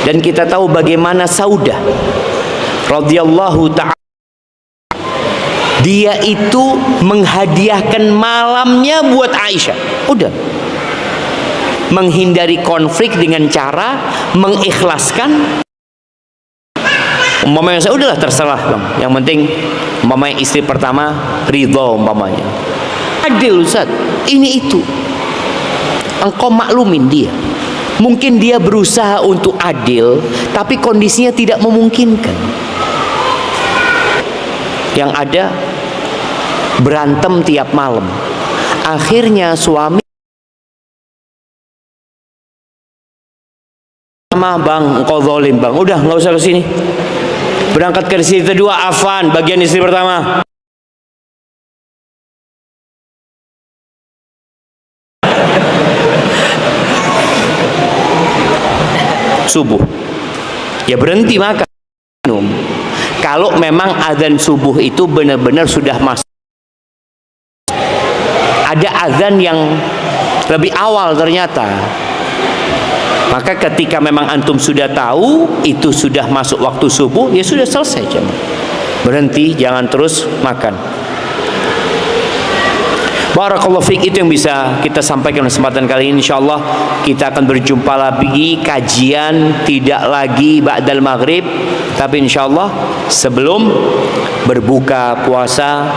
dan kita tahu bagaimana Saudah radhiyallahu ta'ala, dia itu menghadiahkan malamnya buat Aisyah. Udah, menghindari konflik dengan cara mengikhlaskan. Umpamanya saya udahlah terserah bang, yang penting umpamanya istri pertama ridho, umpamanya adil Ustaz, ini itu engkau maklumin dia. Mungkin dia berusaha untuk adil, tapi kondisinya tidak memungkinkan. Yang ada berantem tiap malam. Akhirnya suami, sama bang, engkau zalim bang, udah nggak usah kesini. Berangkat ke istri kedua, afan, bagian istri pertama. Subuh, ya berhenti makan minum. Kalau memang azan subuh itu benar-benar sudah masuk, ada azan yang lebih awal ternyata, maka ketika memang antum sudah tahu itu sudah masuk waktu subuh, ya sudah selesai jemaah. Berhenti, jangan terus makan. Barakallahu fiik, itu yang bisa kita sampaikan kesempatan kali ini. Insyaallah kita akan berjumpa lagi, kajian tidak lagi ba'dal maghrib, tapi insyaallah sebelum berbuka puasa.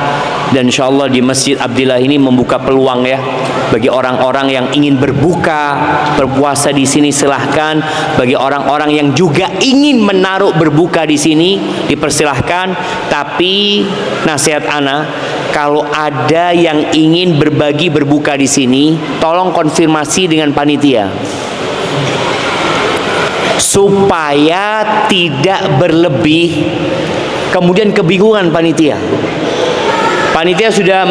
Dan insyaallah di Masjid Abdillah ini membuka peluang ya bagi orang-orang yang ingin berpuasa di sini, silahkan. Bagi orang-orang yang juga ingin menaruh berbuka di sini, dipersilahkan. Tapi nasihat ana, kalau ada yang ingin berbagi berbuka di sini, tolong konfirmasi dengan panitia supaya tidak berlebih, kemudian kebingungan panitia. Panitia sudah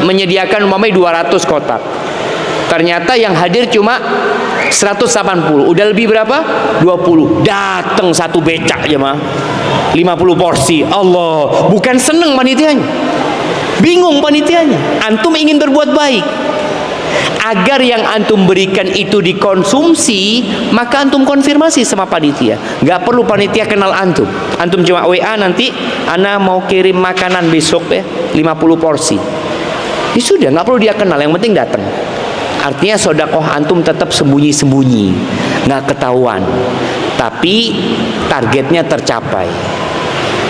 menyediakan umpamanya 200 kotak. Ternyata yang hadir cuma 180. Udah lebih berapa? 20. Datang satu becak jemaah. 50 porsi. Allah, bukan seneng panitianya. Bingung panitianya. Antum ingin berbuat baik. Agar yang antum berikan itu dikonsumsi, maka antum konfirmasi sama panitia. Gak perlu panitia kenal antum. Antum cuma WA, nanti ana mau kirim makanan besok ya, 50 porsi. Ya sudah, gak perlu dia kenal, yang penting datang. Artinya sodakoh antum tetap sembunyi-sembunyi, gak ketahuan, tapi targetnya tercapai.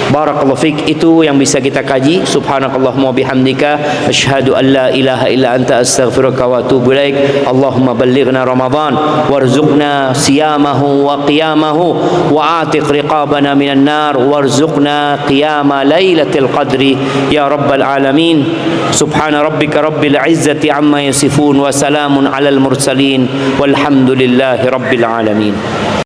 Barakallahu fik, itu yang bisa kita kaji. Subhanakallahumma bihamdika asyhadu an la ilaha illa anta astaghfiruka wa atubu ilaik. Allahumma ballighna Ramadan warzuqna siyamahu wa qiyamahu wa atiq riqabana minan nar warzuqna qiyama lailatul qadri ya rabbal alamin. Subhana rabbika rabbil izzati amma yasifun wa salamun alal mursalin walhamdulillahi rabbil alamin.